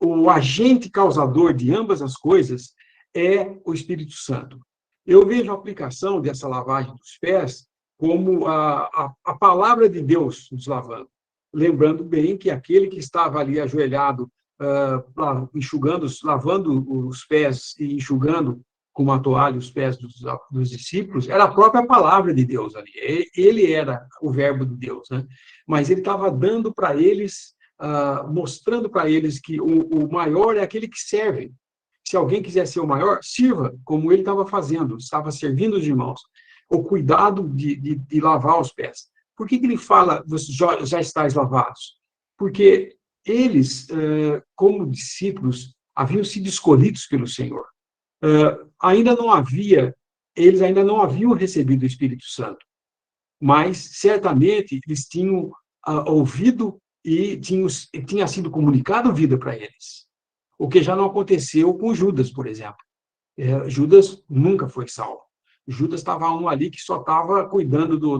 o agente causador de ambas as coisas é o Espírito Santo. Eu vejo a aplicação dessa lavagem dos pés como a palavra de Deus nos lavando. Lembrando bem que aquele que estava ali ajoelhado, enxugando, lavando os pés e enxugando com uma toalha os pés dos discípulos, era a própria palavra de Deus ali. Ele era o verbo de Deus, né? Mas ele estava dando para eles, mostrando para eles que o maior é aquele que serve. Se alguém quiser ser o maior, sirva, como ele estava fazendo, estava servindo os irmãos. O cuidado de lavar os pés. Por que ele fala, vocês já estáis lavados? Porque eles, como discípulos, haviam sido escolhidos pelo Senhor. Eles ainda não haviam recebido o Espírito Santo, mas certamente eles tinham ouvido e tinha sido comunicado vida para eles. O que já não aconteceu com Judas, por exemplo. Judas nunca foi salvo. Judas estava um ali que só estava cuidando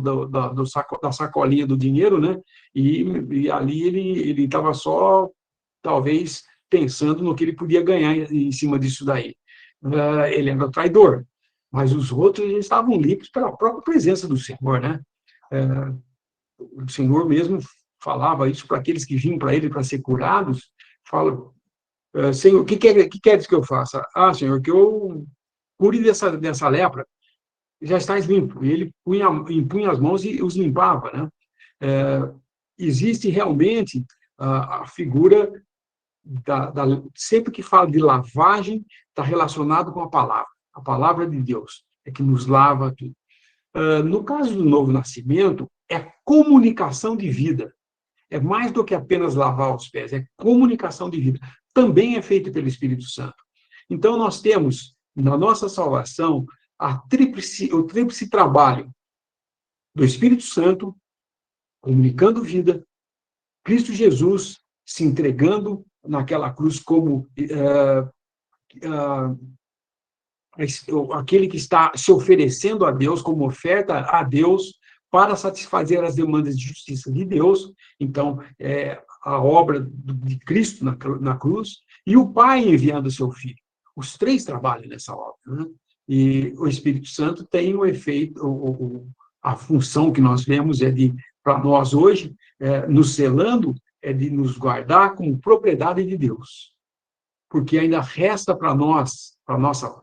da sacolinha do dinheiro, né? E ali ele estava só, talvez, pensando no que ele podia ganhar em cima disso daí. Ele era traidor, mas os outros estavam limpos pela própria presença do Senhor, né? O Senhor mesmo falava isso para aqueles que vinham para ele para ser curados. Fala, Senhor, o que queres que eu faça? Ah, Senhor, que eu cure dessa lepra. Já estás limpo. E ele impunha as mãos e os limpava, né? Existe realmente a figura sempre que fala de lavagem, está relacionado com a palavra de Deus, é que nos lava tudo. No caso do novo nascimento, é comunicação de vida. É mais do que apenas lavar os pés, é comunicação de vida. Também é feito pelo Espírito Santo. Então, nós temos, na nossa salvação, o tríplice trabalho do Espírito Santo, comunicando vida, Cristo Jesus se entregando naquela cruz como aquele que está se oferecendo a Deus, como oferta a Deus, para satisfazer as demandas de justiça de Deus. Então, a obra de Cristo na cruz, e o Pai enviando o seu Filho. Os três trabalham nessa obra, né? E o Espírito Santo tem o efeito, a função que nós vemos para nós hoje, nos selando, é de nos guardar como propriedade de Deus. Porque ainda resta para nós, para a nossa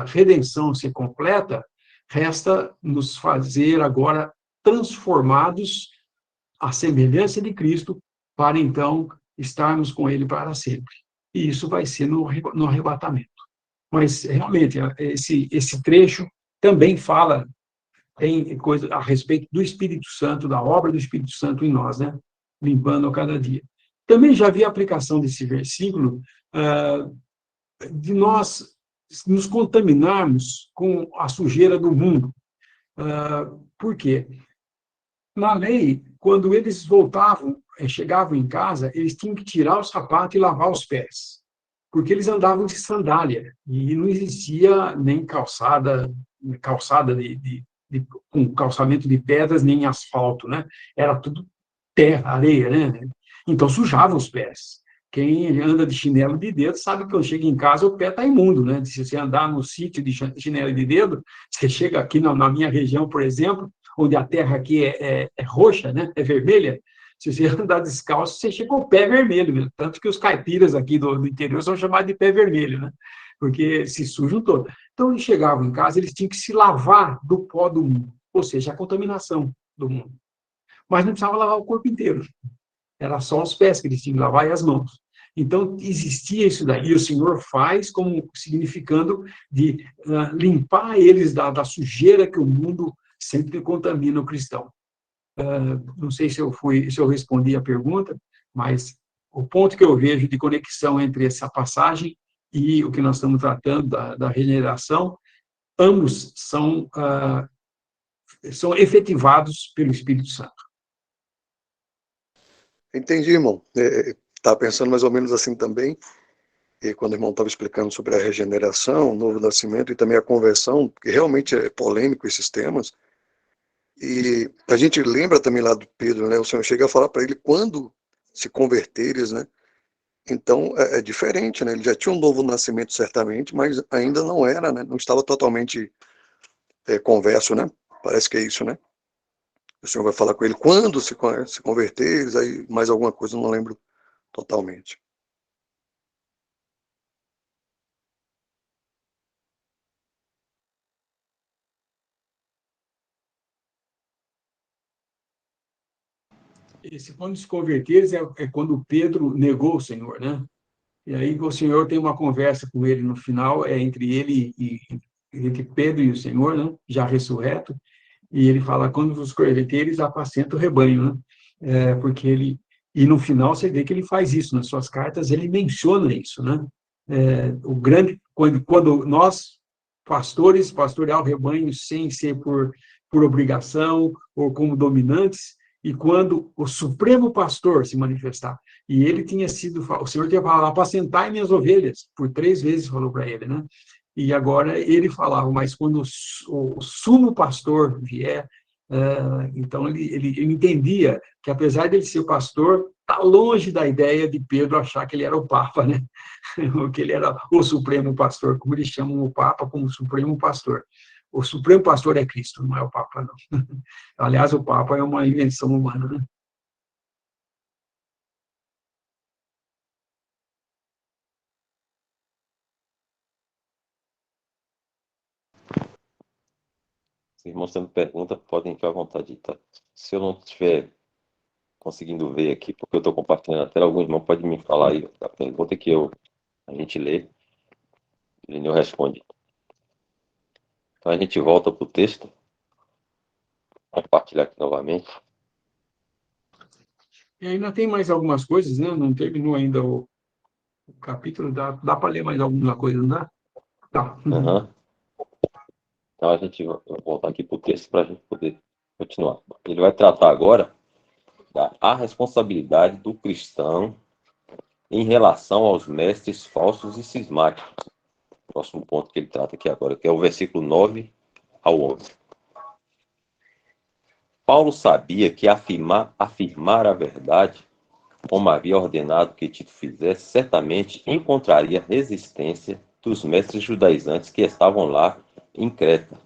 redenção ser completa, resta nos fazer agora transformados à semelhança de Cristo, para então estarmos com Ele para sempre. E isso vai ser no arrebatamento. Mas, realmente, esse trecho também fala tem coisa a respeito do Espírito Santo, da obra do Espírito Santo em nós, né? Limpando a cada dia. Também já vi a aplicação desse versículo de nós nos contaminarmos com a sujeira do mundo. Por quê? Na lei, quando eles chegavam em casa, eles tinham que tirar o sapato e lavar os pés, porque eles andavam de sandália, e não existia nem calçada com calçamento de pedras nem asfalto, né? Era tudo terra, areia, né? Então sujava os pés. Quem anda de chinelo de dedo sabe que quando chega em casa o pé está imundo, né? Se você andar no sítio de chinelo de dedo, você chega aqui na minha região, por exemplo, onde a terra aqui é roxa, né? É vermelha. Se você andar descalço, você chega com o pé vermelho mesmo. Tanto que os caipiras aqui do interior são chamados de pé vermelho, né? Porque se sujam todo. Então, eles chegavam em casa, eles tinham que se lavar do pó do mundo, ou seja, a contaminação do mundo. Mas não precisava lavar o corpo inteiro. Era só os pés que eles tinham que lavar e as mãos. Então, existia isso daí. E o Senhor faz como significando de limpar eles da sujeira que o mundo sempre contamina o cristão. Não sei se eu respondi a pergunta, mas o ponto que eu vejo de conexão entre essa passagem e o que nós estamos tratando da regeneração, ambos são efetivados pelo Espírito Santo. Entendi, irmão. Estava pensando mais ou menos assim também, e quando o irmão estava explicando sobre a regeneração, o novo nascimento e também a conversão, porque realmente é polêmico esses temas, e a gente lembra também lá do Pedro, né? O Senhor chega a falar para ele quando se converteres, né? Então é diferente, né? Ele já tinha um novo nascimento certamente, mas ainda não era, né? Não estava totalmente converso, né? Parece que é isso, né? O Senhor vai falar com ele quando se converteres, aí mais alguma coisa, não lembro totalmente. Esse quando se converteres é quando Pedro negou o Senhor, né? E aí o Senhor tem uma conversa com ele no final, entre ele e entre Pedro e o Senhor, né? Já ressurreto, e ele fala, quando vos converteres, apacenta o rebanho, né? Porque ele... E no final você vê que ele faz isso, nas suas cartas ele menciona isso, né? O grande... Quando nós, pastores, pastorear o rebanho sem ser por obrigação ou como dominantes, e quando o Supremo Pastor se manifestar. E ele tinha sido... O Senhor tinha falado, apacentai minhas ovelhas, por 3 vezes falou para ele, né? E agora ele falava, mas quando o sumo pastor vier, então ele entendia que, apesar de ele ser pastor, está longe da ideia de Pedro achar que ele era o Papa, né? Que ele era o supremo pastor, como eles chamam o Papa como supremo pastor. O supremo pastor é Cristo, não é o Papa, não. Aliás, o Papa é uma invenção humana, né? Se irmãos tendo pergunta, podem ficar à vontade, tá? Se eu não estiver conseguindo ver aqui, porque eu estou compartilhando a tela, algum irmão pode me falar aí a pergunta que a gente lê, e ele responde. Então a gente volta para o texto, compartilhar aqui novamente. E ainda tem mais algumas coisas, né? Não terminou ainda o capítulo, dá para ler mais alguma coisa, não dá? Tá. Uhum. Então a gente vai voltar aqui para o texto para a gente poder continuar. Ele vai tratar agora da responsabilidade do cristão em relação aos mestres falsos e cismáticos. O próximo ponto que ele trata aqui agora, que é o versículo 9 ao 11. Paulo sabia que afirmar a verdade, como havia ordenado que Tito fizesse, certamente encontraria resistência dos mestres judaizantes que estavam lá em Creta.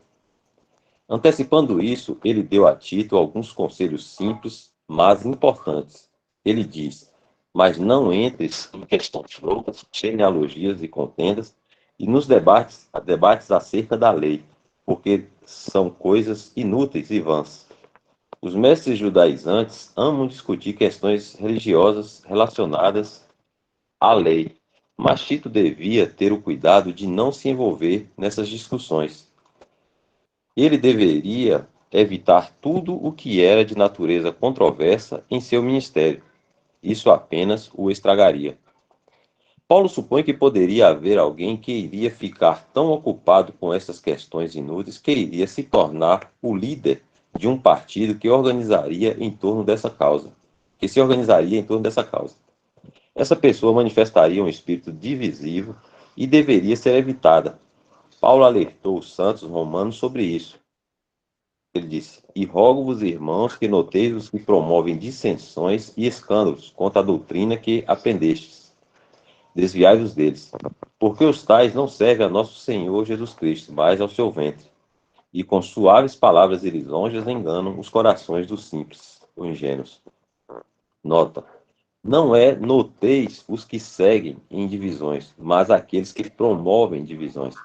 Antecipando isso, ele deu a Tito alguns conselhos simples, mas importantes. Ele diz: mas não entres em questões loucas, genealogias e contendas, e nos debates acerca da lei, porque são coisas inúteis e vãs. Os mestres judaizantes amam discutir questões religiosas relacionadas à lei, mas Tito devia ter o cuidado de não se envolver nessas discussões. Ele deveria evitar tudo o que era de natureza controversa em seu ministério. Isso apenas o estragaria. Paulo supõe que poderia haver alguém que iria ficar tão ocupado com essas questões inúteis que iria se tornar o líder de um partido que organizaria em torno dessa causa, que se organizaria em torno dessa causa. Essa pessoa manifestaria um espírito divisivo e deveria ser evitada. Paulo alertou os santos romanos sobre isso. ele disse: E rogo-vos, irmãos, que noteis os que promovem dissensões e escândalos contra a doutrina que aprendestes. Desviai-vos deles, porque os tais não servem a nosso Senhor Jesus Cristo, mas ao seu ventre. E com suaves palavras e lisonjas enganam os corações dos simples, ou ingênuos. Nota: não é noteis os que seguem em divisões, mas aqueles que promovem divisões.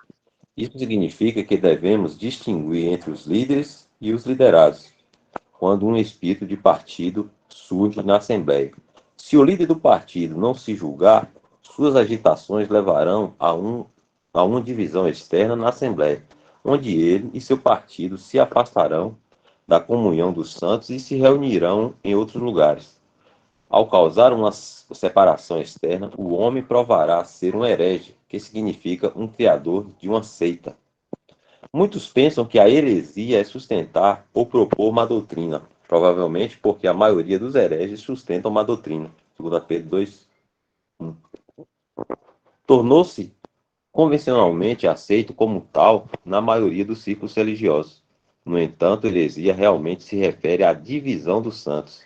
Isso significa que devemos distinguir entre os líderes e os liderados, quando um espírito de partido surge na Assembleia. Se o líder do partido não se julgar, suas agitações levarão a uma divisão externa na Assembleia, onde ele e seu partido se afastarão da comunhão dos santos e se reunirão em outros lugares. Ao causar uma separação externa, o homem provará ser um herege, que significa um criador de uma seita. Muitos pensam que a heresia é sustentar ou propor uma doutrina, provavelmente porque a maioria dos hereges sustentam uma doutrina. 2 Pedro 2:1. Tornou-se convencionalmente aceito como tal na maioria dos círculos religiosos. No entanto, heresia realmente se refere à divisão dos santos.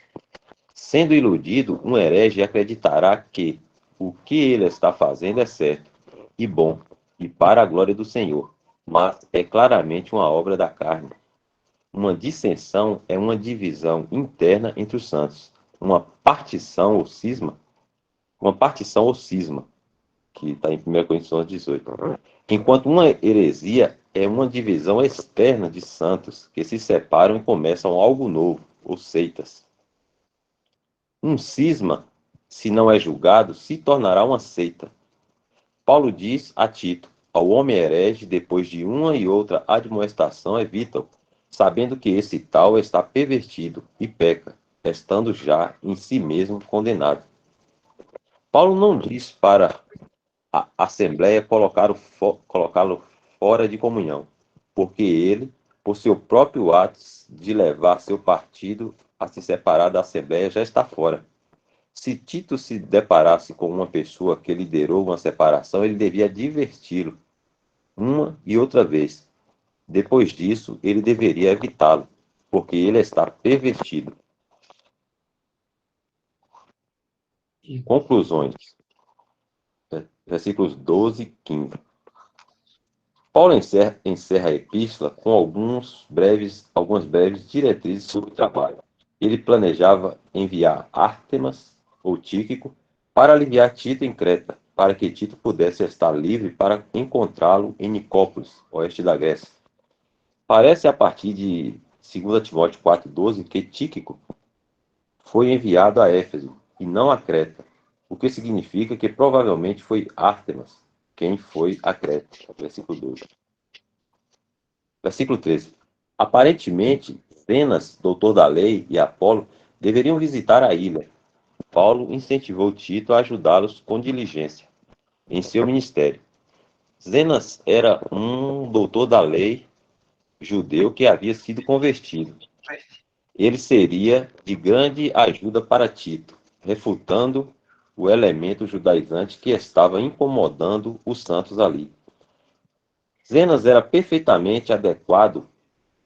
Sendo iludido, um herege acreditará que o que ele está fazendo é certo e bom e para a glória do Senhor, mas é claramente uma obra da carne. Uma dissensão é uma divisão interna entre os santos, uma partição ou cisma, que está em 1 Coríntios 18. Enquanto uma heresia é uma divisão externa de santos que se separam e começam algo novo, ou seitas. Um cisma, se não é julgado, se tornará uma seita. Paulo diz a Tito: ao homem herege, depois de uma e outra admoestação, evita-o, sabendo que esse tal está pervertido e peca, estando já em si mesmo condenado. Paulo não diz para a Assembleia colocá-lo fora de comunhão, porque ele, por seu próprio ato de levar seu partido a se separar da Assembleia, já está fora. Se Tito se deparasse com uma pessoa que liderou uma separação, ele devia adverti-lo uma e outra vez. Depois disso, ele deveria evitá-lo, porque ele está pervertido. Conclusões. Versículos 12 e 15. Paulo encerra a epístola com algumas breves diretrizes sobre o trabalho. Ele planejava enviar Ártemas ou Tíquico para aliviar Tito em Creta, para que Tito pudesse estar livre para encontrá-lo em Nicópolis, oeste da Grécia. Parece a partir de 2 Timóteo 4,12 que Tíquico foi enviado a Éfeso e não a Creta, o que significa que provavelmente foi Ártemas quem foi a Creta. Versículo 2. Versículo 13. Aparentemente, Zenas, doutor da lei, e Apolo deveriam visitar a ilha. Paulo incentivou Tito a ajudá-los com diligência em seu ministério. Zenas era um doutor da lei judeu que havia sido convertido. Ele seria de grande ajuda para Tito, refutando o elemento judaizante que estava incomodando os santos ali. Zenas era perfeitamente adequado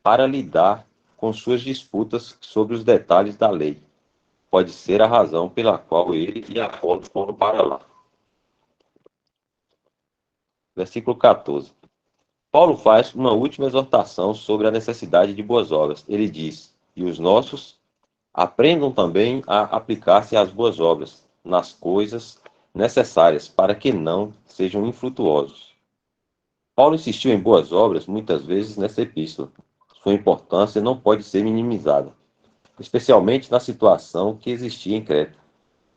para lidar com suas disputas sobre os detalhes da lei. Pode ser a razão pela qual ele e Apolo foram para lá. Versículo 14. Paulo faz uma última exortação sobre a necessidade de boas obras. Ele diz: e os nossos aprendam também a aplicar-se às boas obras, nas coisas necessárias, para que não sejam infrutuosos. Paulo insistiu em boas obras muitas vezes nessa epístola. Sua importância não pode ser minimizada, especialmente na situação que existia em Creta.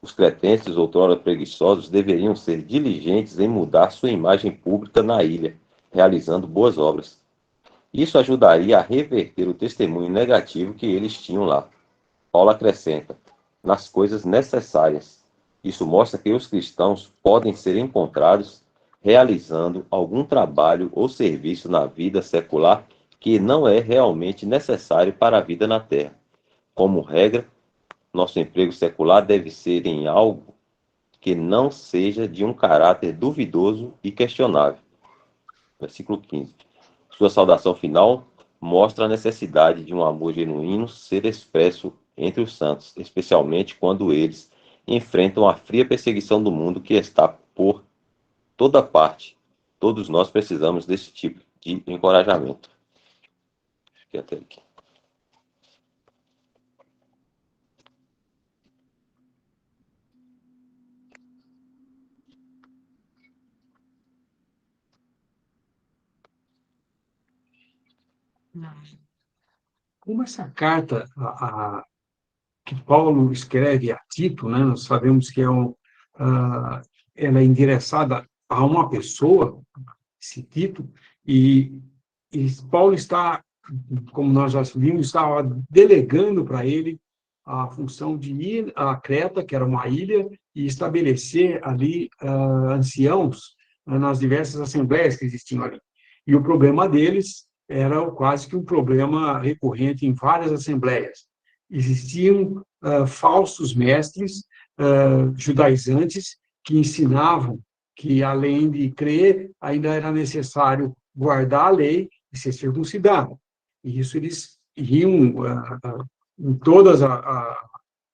Os cretenses, outrora preguiçosos, deveriam ser diligentes em mudar sua imagem pública na ilha, realizando boas obras. Isso ajudaria a reverter o testemunho negativo que eles tinham lá. Paulo acrescenta: nas coisas necessárias. Isso mostra que os cristãos podem ser encontrados realizando algum trabalho ou serviço na vida secular que não é realmente necessário para a vida na terra. Como regra, nosso emprego secular deve ser em algo que não seja de um caráter duvidoso e questionável. Versículo 15. Sua saudação final: mostra a necessidade de um amor genuíno ser expresso entre os santos, especialmente quando eles enfrentam a fria perseguição do mundo que está por toda parte. Todos nós precisamos desse tipo de encorajamento. Fiquei até aqui. Como essa carta que Paulo escreve a Tito, né, nós sabemos que ela é endereçada a uma pessoa, esse Tito, e, e Paulo está, como nós já vimos, estava delegando para ele a função de ir a Creta, que era uma ilha, e estabelecer ali anciãos nas diversas assembleias que existiam ali. E o problema deles era quase que um problema recorrente em várias assembleias. Existiam falsos mestres judaizantes que ensinavam que, além de crer, ainda era necessário guardar a lei e ser circuncidado. E isso eles iam em todos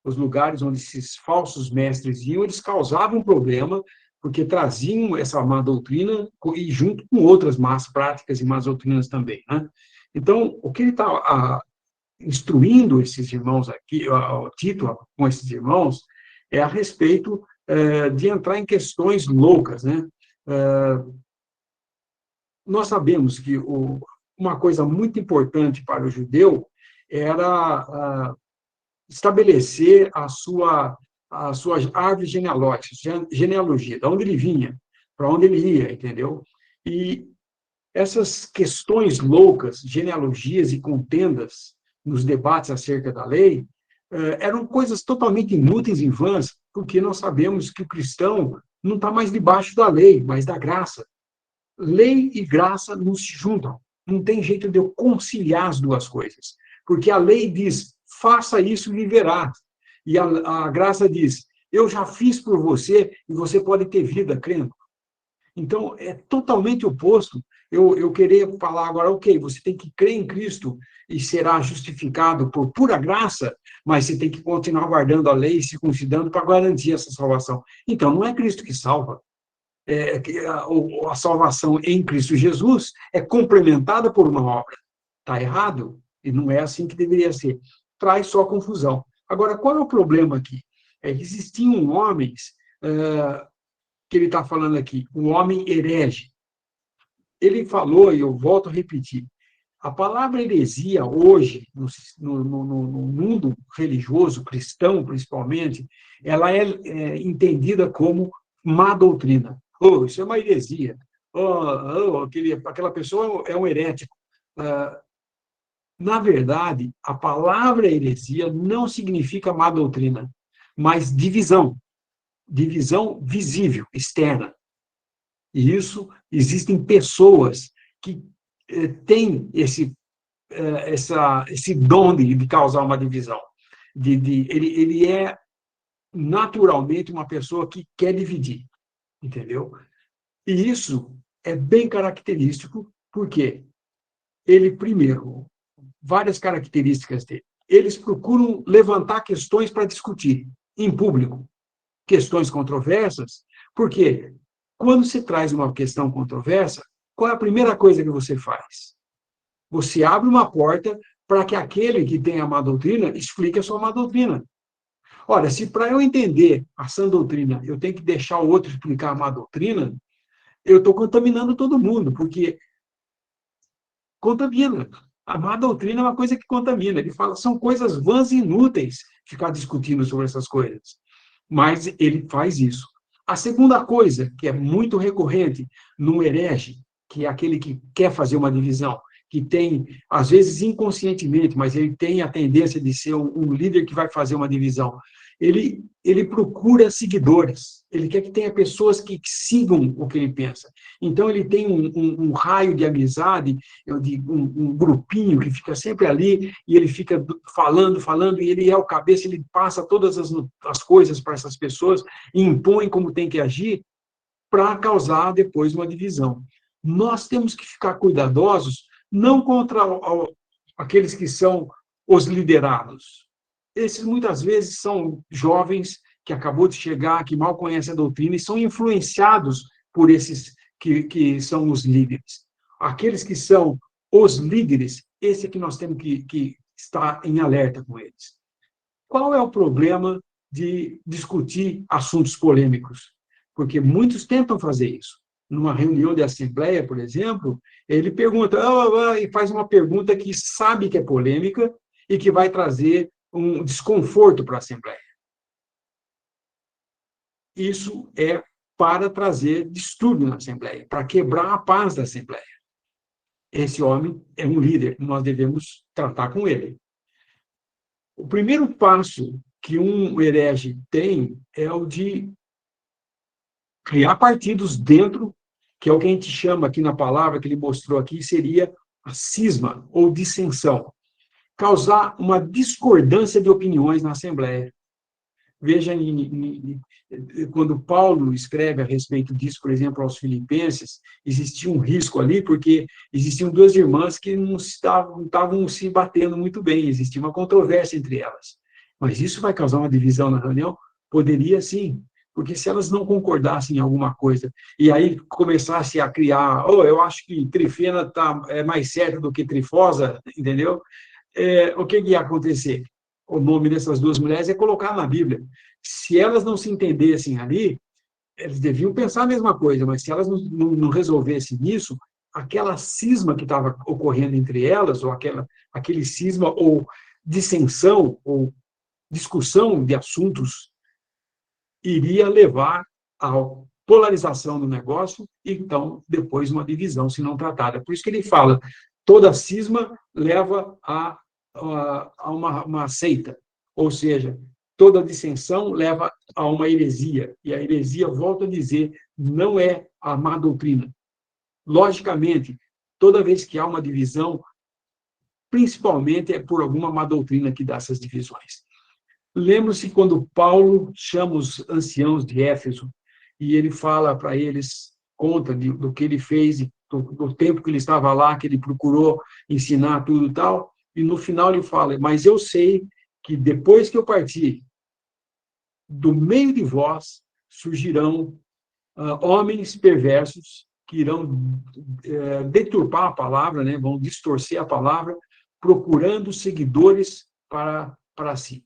os lugares onde esses falsos mestres iam, eles causavam problema, porque traziam essa má doutrina e junto com outras más práticas e más doutrinas também, né? Então, o que ele está instruindo esses irmãos aqui, o Tito com esses irmãos, é a respeito de entrar em questões loucas, né? Nós sabemos que uma coisa muito importante para o judeu era estabelecer a sua árvore genealógica, genealogia, de onde ele vinha, para onde ele ia, entendeu? E essas questões loucas, genealogias e contendas nos debates acerca da lei, eram coisas totalmente inúteis e vãs, porque nós sabemos que o cristão não está mais debaixo da lei, mas da graça. Lei e graça não se juntam. Não tem jeito de eu conciliar as duas coisas. Porque a lei diz, faça isso e viverá. E a graça diz, eu já fiz por você e você pode ter vida crendo. Então, é totalmente oposto. Eu querer falar agora, ok, você tem que crer em Cristo e será justificado por pura graça, mas você tem que continuar guardando a lei e se considerando para garantir essa salvação. Então, não é Cristo que salva. A salvação em Cristo Jesus é complementada por uma obra. Está errado? E não é assim que deveria ser. Traz só confusão. Agora, qual é o problema aqui? É que existiam homens, que ele está falando aqui, um homem herege. Ele falou, e eu volto a repetir, a palavra heresia hoje, no mundo religioso, cristão principalmente, ela é entendida como má doutrina. Oh, isso é uma heresia. Aquela pessoa é um herético. Na verdade, a palavra heresia não significa má doutrina, mas divisão. Divisão visível, externa. E isso, existem pessoas que têm esse dom de causar uma divisão. Ele é naturalmente uma pessoa que quer dividir, entendeu? E isso é bem característico, porque ele, primeiro, várias características dele. Eles procuram levantar questões para discutir em público, questões controversas, porque quando se traz uma questão controversa, qual é a primeira coisa que você faz? Você abre uma porta para que aquele que tem a má doutrina explique a sua má doutrina. Ora, se para eu entender a sã doutrina eu tenho que deixar o outro explicar a má doutrina, eu estou contaminando todo mundo, porque contamina. A má doutrina é uma coisa que contamina. Ele fala, são coisas vãs e inúteis ficar discutindo sobre essas coisas. Mas ele faz isso. A segunda coisa, que é muito recorrente no herege, que é aquele que quer fazer uma divisão, que tem, às vezes inconscientemente, mas ele tem a tendência de ser um líder que vai fazer uma divisão. Ele procura seguidores, ele quer que tenha pessoas que sigam o que ele pensa. Então, ele tem um raio de amizade, um grupinho que fica sempre ali, e ele fica falando, e ele é o cabeça, ele passa todas as coisas para essas pessoas, e impõe como tem que agir, para causar depois uma divisão. Nós temos que ficar cuidadosos, não contra aqueles que são os liderados. Esses, muitas vezes, são jovens que acabou de chegar, que mal conhecem a doutrina e são influenciados por esses que são os líderes. Aqueles que são os líderes, esse é que nós temos que estar em alerta com eles. Qual é o problema de discutir assuntos polêmicos? Porque muitos tentam fazer isso. Numa reunião de assembleia, por exemplo, ele pergunta, e faz uma pergunta que sabe que é polêmica e que vai trazer um desconforto para a assembleia. Isso é para trazer distúrbio na assembleia, para quebrar a paz da assembleia. Esse homem é um líder, nós devemos tratar com ele. O primeiro passo que um herege tem é o de criar partidos dentro, que é o que a gente chama aqui na palavra que ele mostrou aqui, seria a cisma ou dissensão. Causar uma discordância de opiniões na Assembleia. Veja, quando Paulo escreve a respeito disso, por exemplo, aos Filipenses, existia um risco ali, porque existiam duas irmãs que não estavam se batendo muito bem, existia uma controvérsia entre elas. Mas isso vai causar uma divisão na reunião? Poderia sim, porque se elas não concordassem em alguma coisa, e aí começasse a criar, eu acho que Trifena é mais certa do que Trifosa, entendeu? O que ia acontecer? O nome dessas duas mulheres é colocar na Bíblia. Se elas não se entendessem ali, eles deviam pensar a mesma coisa, mas se elas não resolvessem isso, aquela cisma que estava ocorrendo entre elas, ou aquele cisma, ou dissensão, ou discussão de assuntos, iria levar à polarização do negócio e, então, depois uma divisão, se não tratada. Por isso que ele fala, toda cisma leva a uma seita, ou seja, toda dissensão leva a uma heresia, e a heresia, volto a dizer, não é a má doutrina. Logicamente, toda vez que há uma divisão, principalmente é por alguma má doutrina que dá essas divisões. Lembro-se quando Paulo chama os anciãos de Éfeso, e ele fala para eles, conta do que ele fez, do tempo que ele estava lá, que ele procurou ensinar tudo e tal, e no final ele fala, mas eu sei que depois que eu partir, do meio de vós surgirão homens perversos que irão deturpar a palavra, né, vão distorcer a palavra, procurando seguidores para si.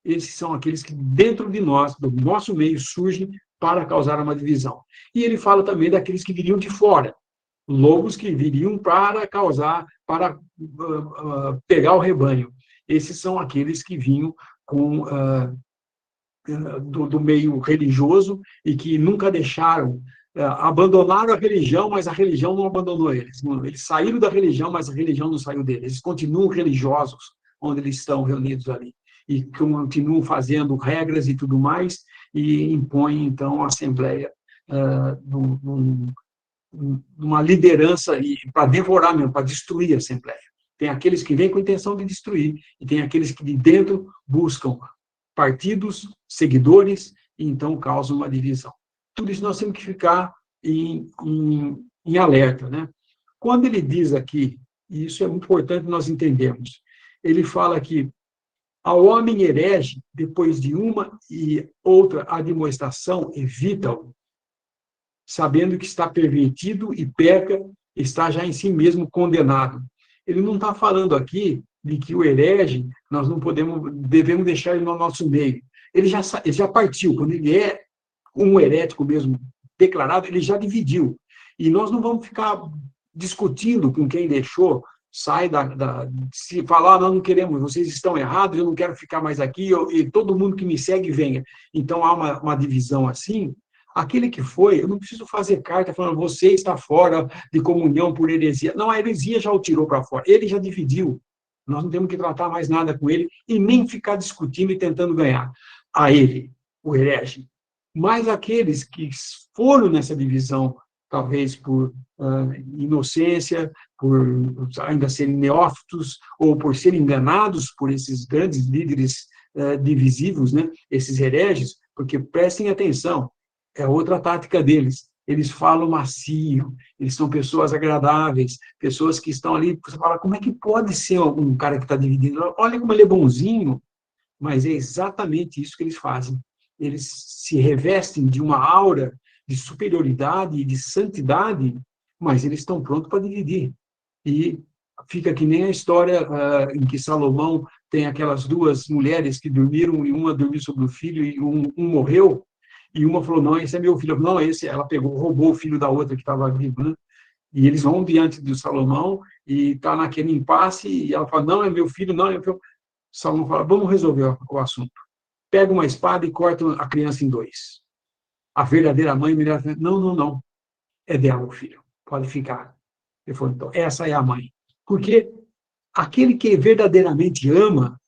Esses são aqueles que dentro de nós, do nosso meio, surgem para causar uma divisão. E ele fala também daqueles que viriam de fora, lobos que viriam para causar, para pegar o rebanho. Esses são aqueles que vinham do meio religioso e que nunca deixaram, abandonaram a religião, mas a religião não abandonou eles. Eles saíram da religião, mas a religião não saiu deles. Eles continuam religiosos onde eles estão reunidos ali. E continuam fazendo regras e tudo mais, e impõem, então, a Assembleia uma liderança para devorar mesmo, para destruir a Assembleia. Tem aqueles que vêm com a intenção de destruir, e tem aqueles que de dentro buscam partidos, seguidores, e então causam uma divisão. Tudo isso nós temos que ficar em alerta, né? Quando ele diz aqui, e isso é importante nós entendermos, ele fala que ao homem herege, depois de uma e outra admoestação, evita-o, sabendo que está pervertido e peca, está já em si mesmo condenado. Ele não está falando aqui de que o herege, nós não devemos deixar ele no nosso meio. Ele já partiu, quando ele é um herético mesmo declarado, ele já dividiu. E nós não vamos ficar discutindo com quem deixou, se falar, nós não queremos, vocês estão errados, eu não quero ficar mais aqui, e todo mundo que me segue venha. Então, há uma divisão assim. Aquele que foi, eu não preciso fazer carta falando, você está fora de comunhão por heresia. Não, a heresia já o tirou para fora, ele já dividiu. Nós não temos que tratar mais nada com ele e nem ficar discutindo e tentando ganhar a ele, o herege. Mas aqueles que foram nessa divisão, talvez por inocência, por ainda serem neófitos, ou por serem enganados por esses grandes líderes divisivos, né? Esses hereges, porque prestem atenção, é outra tática deles. eles falam macio, eles são pessoas agradáveis, pessoas que estão ali, você fala, como é que pode ser um cara que está dividindo? Olha como ele é bonzinho, mas é exatamente isso que eles fazem. Eles se revestem de uma aura de superioridade e de santidade, mas eles estão prontos para dividir. E fica que nem a história em que Salomão tem aquelas duas mulheres que dormiram, e uma dormiu sobre o filho, e um morreu, e uma falou, não, esse é meu filho. Não, esse, ela pegou, roubou o filho da outra que estava viva, né? E eles vão diante de Salomão, e está naquele impasse, e ela fala, não, é meu filho, não, é meu filho. Salomão fala, vamos resolver o assunto. Pega uma espada e corta a criança em dois. A verdadeira mãe, melhor, não, não, não, é dela o filho, pode ficar. Ele falou, então, essa é a mãe. Porque aquele que verdadeiramente ama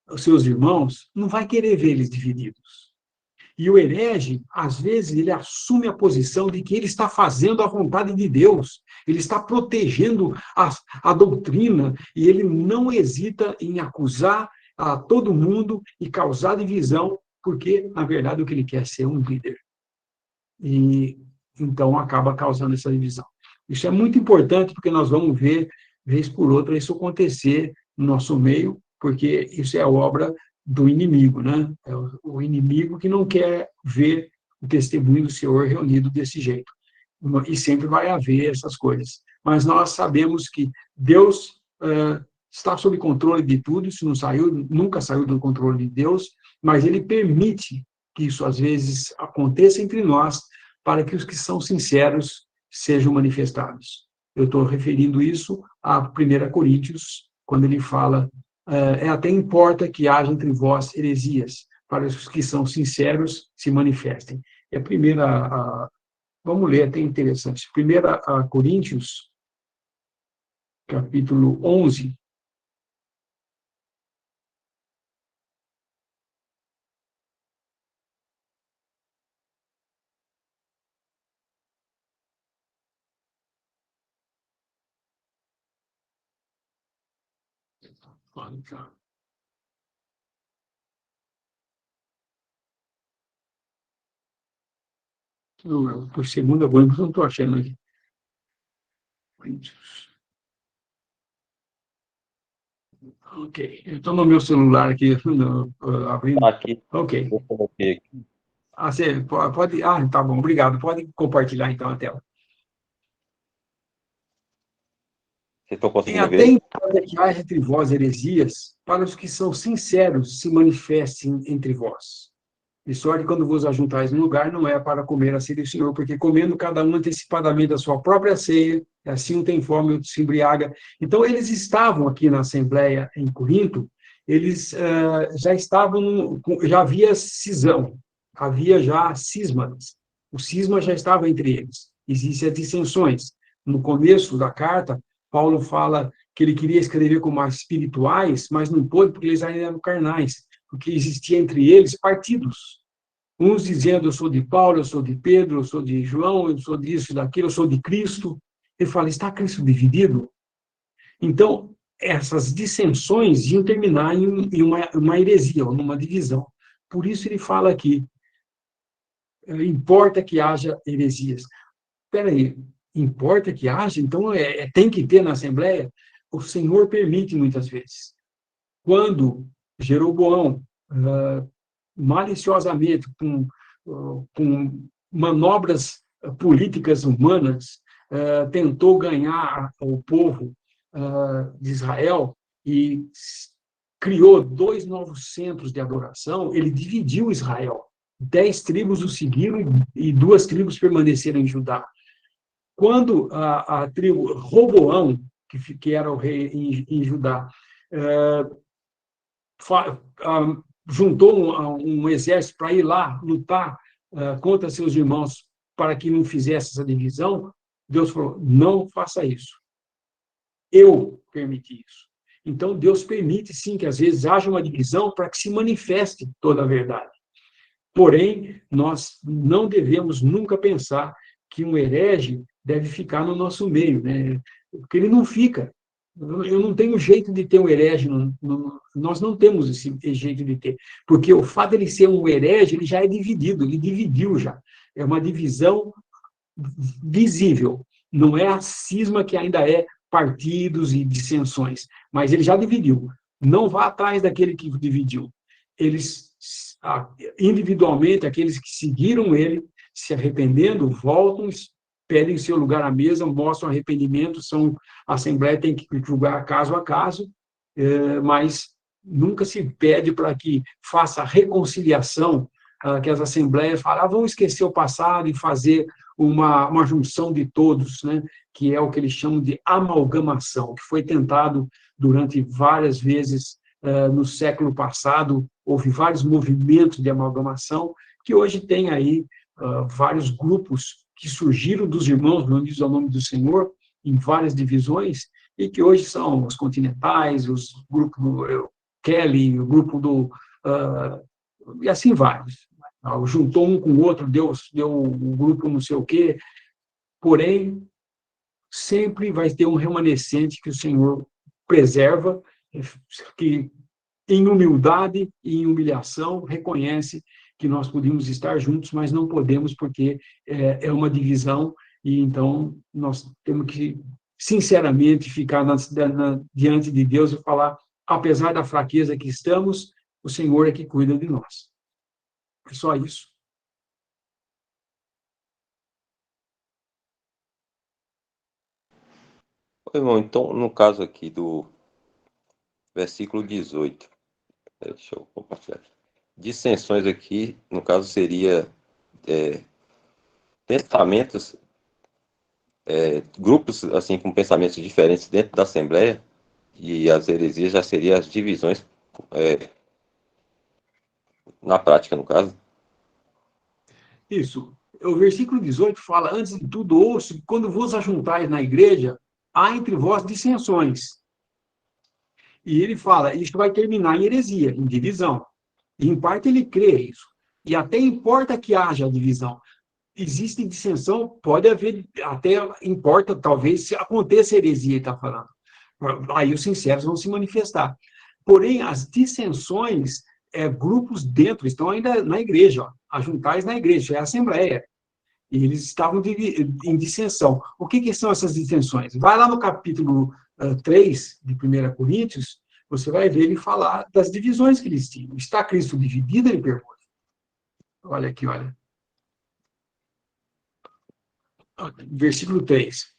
os seus irmãos, não vai querer ver eles divididos. E o herege, às vezes, ele assume a posição de que ele está fazendo a vontade de Deus, ele está protegendo a doutrina, e ele não hesita em acusar a todo mundo e causar divisão, porque, na verdade, o que ele quer é ser um líder. E então acaba causando essa divisão. Isso é muito importante, porque nós vamos ver, vez por outra, isso acontecer no nosso meio, porque isso é obra do inimigo, né? É o inimigo que não quer ver o testemunho do Senhor reunido desse jeito. E sempre vai haver essas coisas. Mas nós sabemos que Deus está sob controle de tudo, isso não saiu, nunca saiu do controle de Deus, mas Ele permite que isso, às vezes, aconteça entre nós, para que os que são sinceros sejam manifestados. Eu estou referindo isso a 1 Coríntios, quando ele fala até importa que haja entre vós heresias, para os que são sinceros se manifestem. É a primeira, vamos ler, até interessante, 1 Coríntios, capítulo 11, por segunda vez, não estou achando aqui. Ok, eu estou no meu celular aqui, abrindo. Aqui, Ok. eu coloquei aqui. Você pode. Tá bom, obrigado. Pode compartilhar então a tela. Vocês estão Tem conseguindo até ver? importa que haja entre vós heresias, para os que são sinceros se manifestem entre vós. De sorte, quando vos ajuntais num lugar, não é para comer a ceia do Senhor, porque comendo cada um antecipadamente a sua própria ceia, assim um tem fome, outro se embriaga. Então, eles estavam aqui na Assembleia em Corinto, eles já estavam, já havia cisão, havia já cismas. O cisma já estava entre eles. Existem as dissensões. No começo da carta, Paulo fala que ele queria escrever como mais espirituais, mas não pôde, porque eles ainda eram carnais, porque existia entre eles partidos. Uns dizendo, eu sou de Paulo, eu sou de Pedro, eu sou de João, eu sou disso, daquilo, eu sou de Cristo. Ele fala, está Cristo dividido? Então, essas dissensões iam terminar em uma heresia, ou numa divisão. Por isso ele fala aqui, importa que haja heresias. Espera aí, importa que haja? Então, tem que ter na Assembleia? O Senhor permite muitas vezes. Quando Jeroboão, maliciosamente, com manobras políticas humanas, tentou ganhar o povo de Israel e criou 2 novos centros de adoração, ele dividiu Israel. 10 tribos o seguiram e 2 tribos permaneceram em Judá. Quando a tribo Roboão, que era o rei em Judá, juntou um exército para ir lá lutar contra seus irmãos para que não fizesse essa divisão, Deus falou, não faça isso. Eu permiti isso. Então, Deus permite, sim, que às vezes haja uma divisão para que se manifeste toda a verdade. Porém, nós não devemos nunca pensar que um herege deve ficar no nosso meio, né? Porque ele não fica. Eu não tenho jeito de ter um herege, nós não temos esse jeito de ter, porque o fato de ele ser um herege, ele já é dividido, ele dividiu já. É uma divisão visível. Não é a cisma que ainda é partidos e dissensões, mas ele já dividiu. Não vá atrás daquele que dividiu. Eles, individualmente, aqueles que seguiram ele, se arrependendo, voltam, pedem seu lugar à mesa, mostram arrependimento, a Assembleia tem que julgar caso a caso, mas nunca se pede para que faça a reconciliação, que as Assembleias falam, vamos esquecer o passado e fazer uma junção de todos, né, que é o que eles chamam de amalgamação, que foi tentado durante várias vezes no século passado, houve vários movimentos de amalgamação, que hoje tem aí vários grupos que surgiram dos irmãos reunidos ao nome do Senhor, em várias divisões, e que hoje são os continentais, os grupos do Kelly, o grupo do... e assim vários. Juntou um com o outro, deu um grupo não sei o quê, porém, sempre vai ter um remanescente que o Senhor preserva, que em humildade e em humilhação reconhece que nós podemos estar juntos, mas não podemos porque é uma divisão, e então nós temos que, sinceramente, ficar diante de Deus e falar, apesar da fraqueza que estamos, o Senhor é que cuida de nós. É só isso. Irmão, então, no caso aqui do versículo 18, deixa eu compartilhar. Dissensões aqui, no caso, seria pensamentos, grupos assim com pensamentos diferentes dentro da Assembleia, e as heresias já seriam as divisões na prática, no caso. Isso. O versículo 18 fala, antes de tudo, ouço, quando vos ajuntais na igreja, há entre vós dissensões. E ele fala, isto vai terminar em heresia, em divisão. E, em parte, ele crê isso. E até importa que haja divisão. Existe dissensão, pode haver, até importa, talvez, se aconteça heresia, ele está falando. Aí os sinceros vão se manifestar. Porém, as dissensões, grupos dentro, estão ainda na igreja, ajuntais na igreja, é a Assembleia. E eles estavam em dissensão. O que são essas dissensões? Vai lá no capítulo 3 de 1 Coríntios, você vai ver ele falar das divisões que eles tinham. Está Cristo dividido? Ele pergunta. Olha aqui, olha. Versículo 3.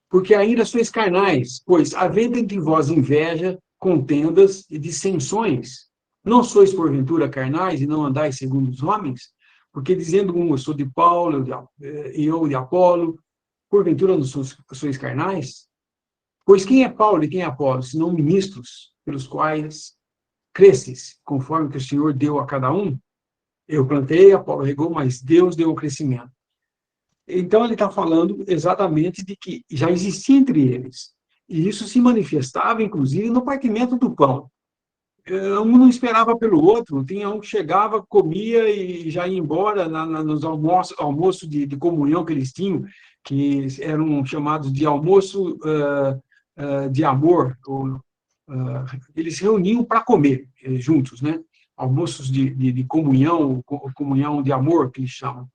Porque ainda sois carnais, pois, havendo entre vós inveja, contendas e dissensões, não sois, porventura, carnais e não andais segundo os homens? Porque dizendo eu sou de Paulo, e eu de Apolo, porventura não sois carnais? Pois quem é Paulo e quem é Apolo, senão ministros pelos quais cresces, conforme que o Senhor deu a cada um? Eu plantei, Apolo regou, mas Deus deu o crescimento. Então, ele está falando exatamente de que já existia entre eles. E isso se manifestava, inclusive, no partimento do pão. Um não esperava pelo outro, tinha um que chegava, comia e já ia embora nos almoços de comunhão que eles tinham, que eram chamados de almoço de amor. Eles se reuniam para comer juntos, né? Almoços de comunhão, comunhão de amor, que eles chamam.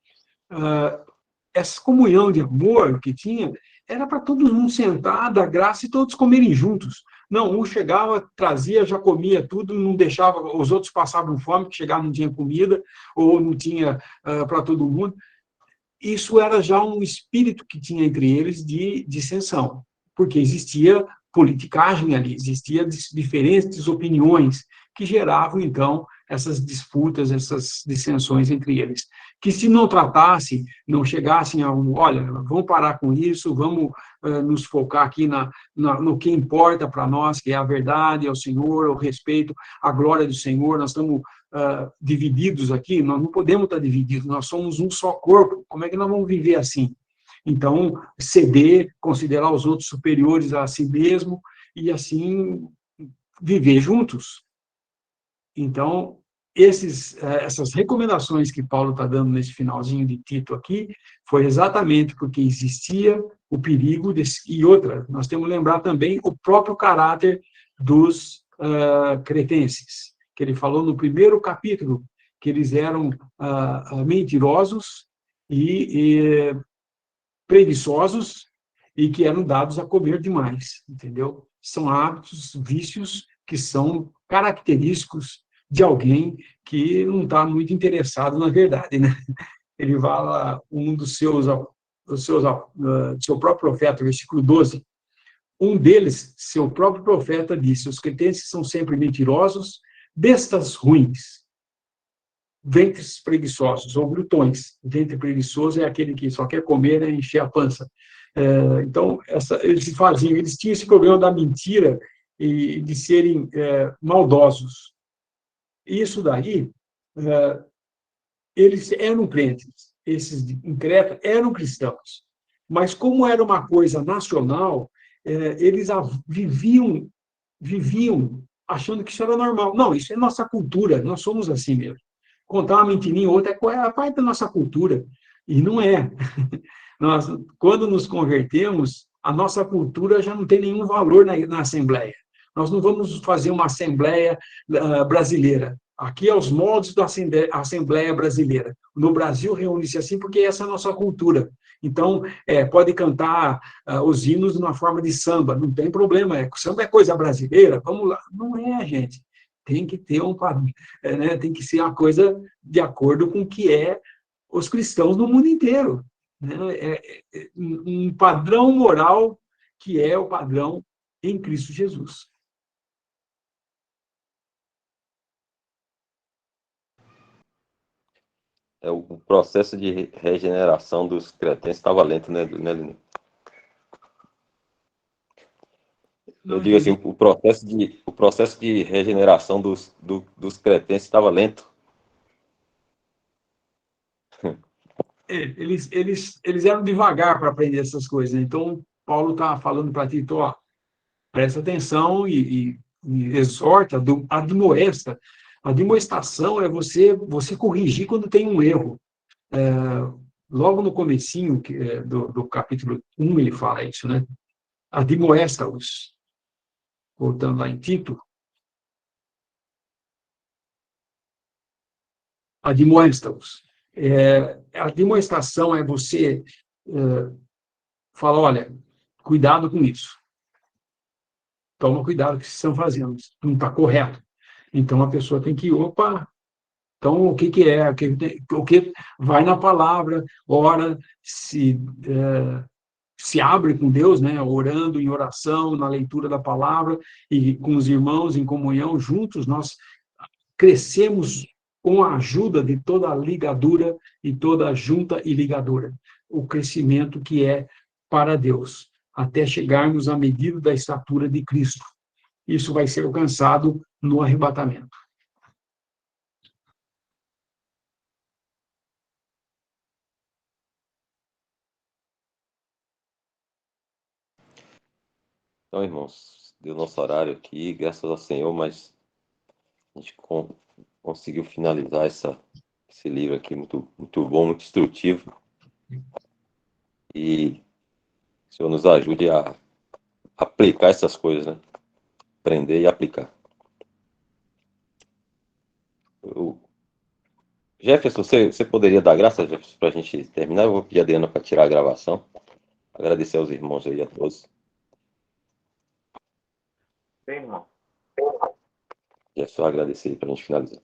Essa comunhão de amor que tinha era para todo mundo sentar, dar graça e todos comerem juntos. Não, um chegava, trazia, já comia tudo, não deixava, os outros passavam fome, que chegava não tinha comida, ou não tinha para todo mundo. Isso era já um espírito que tinha entre eles de dissensão, porque existia politicagem ali, existia diferentes opiniões que geravam, então, essas disputas, essas dissensões entre eles. Que se não tratassem, não chegassem a olha, vamos parar com isso, vamos nos focar aqui no que importa para nós, que é a verdade, é o Senhor, o respeito, a glória do Senhor, nós estamos divididos aqui, nós não podemos estar divididos, nós somos um só corpo, como é que nós vamos viver assim? Então, ceder, considerar os outros superiores a si mesmo, e assim viver juntos. Então, essas recomendações que Paulo está dando nesse finalzinho de Tito aqui, foi exatamente porque existia o perigo e outra, nós temos que lembrar também o próprio caráter dos cretenses, que ele falou no primeiro capítulo, que eles eram mentirosos e preguiçosos e que eram dados a comer demais, entendeu? São hábitos, vícios que são característicos de alguém que não está muito interessado na verdade, né? Ele fala, um seu próprio profeta, versículo 12, um deles, seu próprio profeta, disse: os cretenses são sempre mentirosos, bestas ruins, ventres preguiçosos, ou glutões. Ventre preguiçoso é aquele que só quer comer e encher a pança. Então, eles tinham esse problema da mentira e de serem maldosos. Isso daí, eles eram crentes, esses em Creta eram cristãos, mas como era uma coisa nacional, eles viviam achando que isso era normal. Não, isso é nossa cultura, nós somos assim mesmo. Contar uma mentirinha ou outra é a parte da nossa cultura, e não é. Nós, quando nos convertemos, a nossa cultura já não tem nenhum valor na Assembleia. Nós não vamos fazer uma Assembleia brasileira. Aqui é os moldes da Assembleia Brasileira. No Brasil, reúne-se assim porque essa é a nossa cultura. Então, pode cantar os hinos de uma forma de samba, não tem problema. Samba é coisa brasileira, vamos lá. Não é, gente. Tem que ter né, tem que ser uma coisa de acordo com o que é os cristãos no mundo inteiro. Né? Um padrão moral que é o padrão em Cristo Jesus. O processo de regeneração dos cretenses estava lento, né, Lino? Eu digo assim, o processo de regeneração dos cretenses estava lento. Eles eram devagar para aprender essas coisas. Então, Paulo está falando para Tito, ó, presta atenção e exorta, admoesta. A admoestação é você corrigir quando tem um erro. Logo no comecinho do capítulo 1, ele fala isso, né? Admoesta-os. Voltando lá em Tito. Admoesta-os. A admoestação é você falar, olha, cuidado com isso. Toma cuidado com o que vocês estão fazendo. Não está correto. Então, a pessoa tem que, opa, então, o que é? O que vai na palavra, ora, se abre com Deus, né, orando em oração, na leitura da palavra, e com os irmãos em comunhão, juntos, nós crescemos com a ajuda de toda a ligadura e toda a junta e ligadura. O crescimento que é para Deus, até chegarmos à medida da estatura de Cristo. Isso vai ser alcançado no arrebatamento. Então, irmãos, deu nosso horário aqui, graças ao Senhor, mas a gente conseguiu finalizar esse livro aqui, muito, muito bom, muito instrutivo. E o Senhor nos ajude a aplicar essas coisas, né? Aprender e aplicar. Jefferson, você poderia dar graças, Jefferson, para a gente terminar? Eu vou pedir a Adriana para tirar a gravação. Agradecer aos irmãos aí, a todos. Bem, irmão. Jefferson, agradecer para a gente finalizar.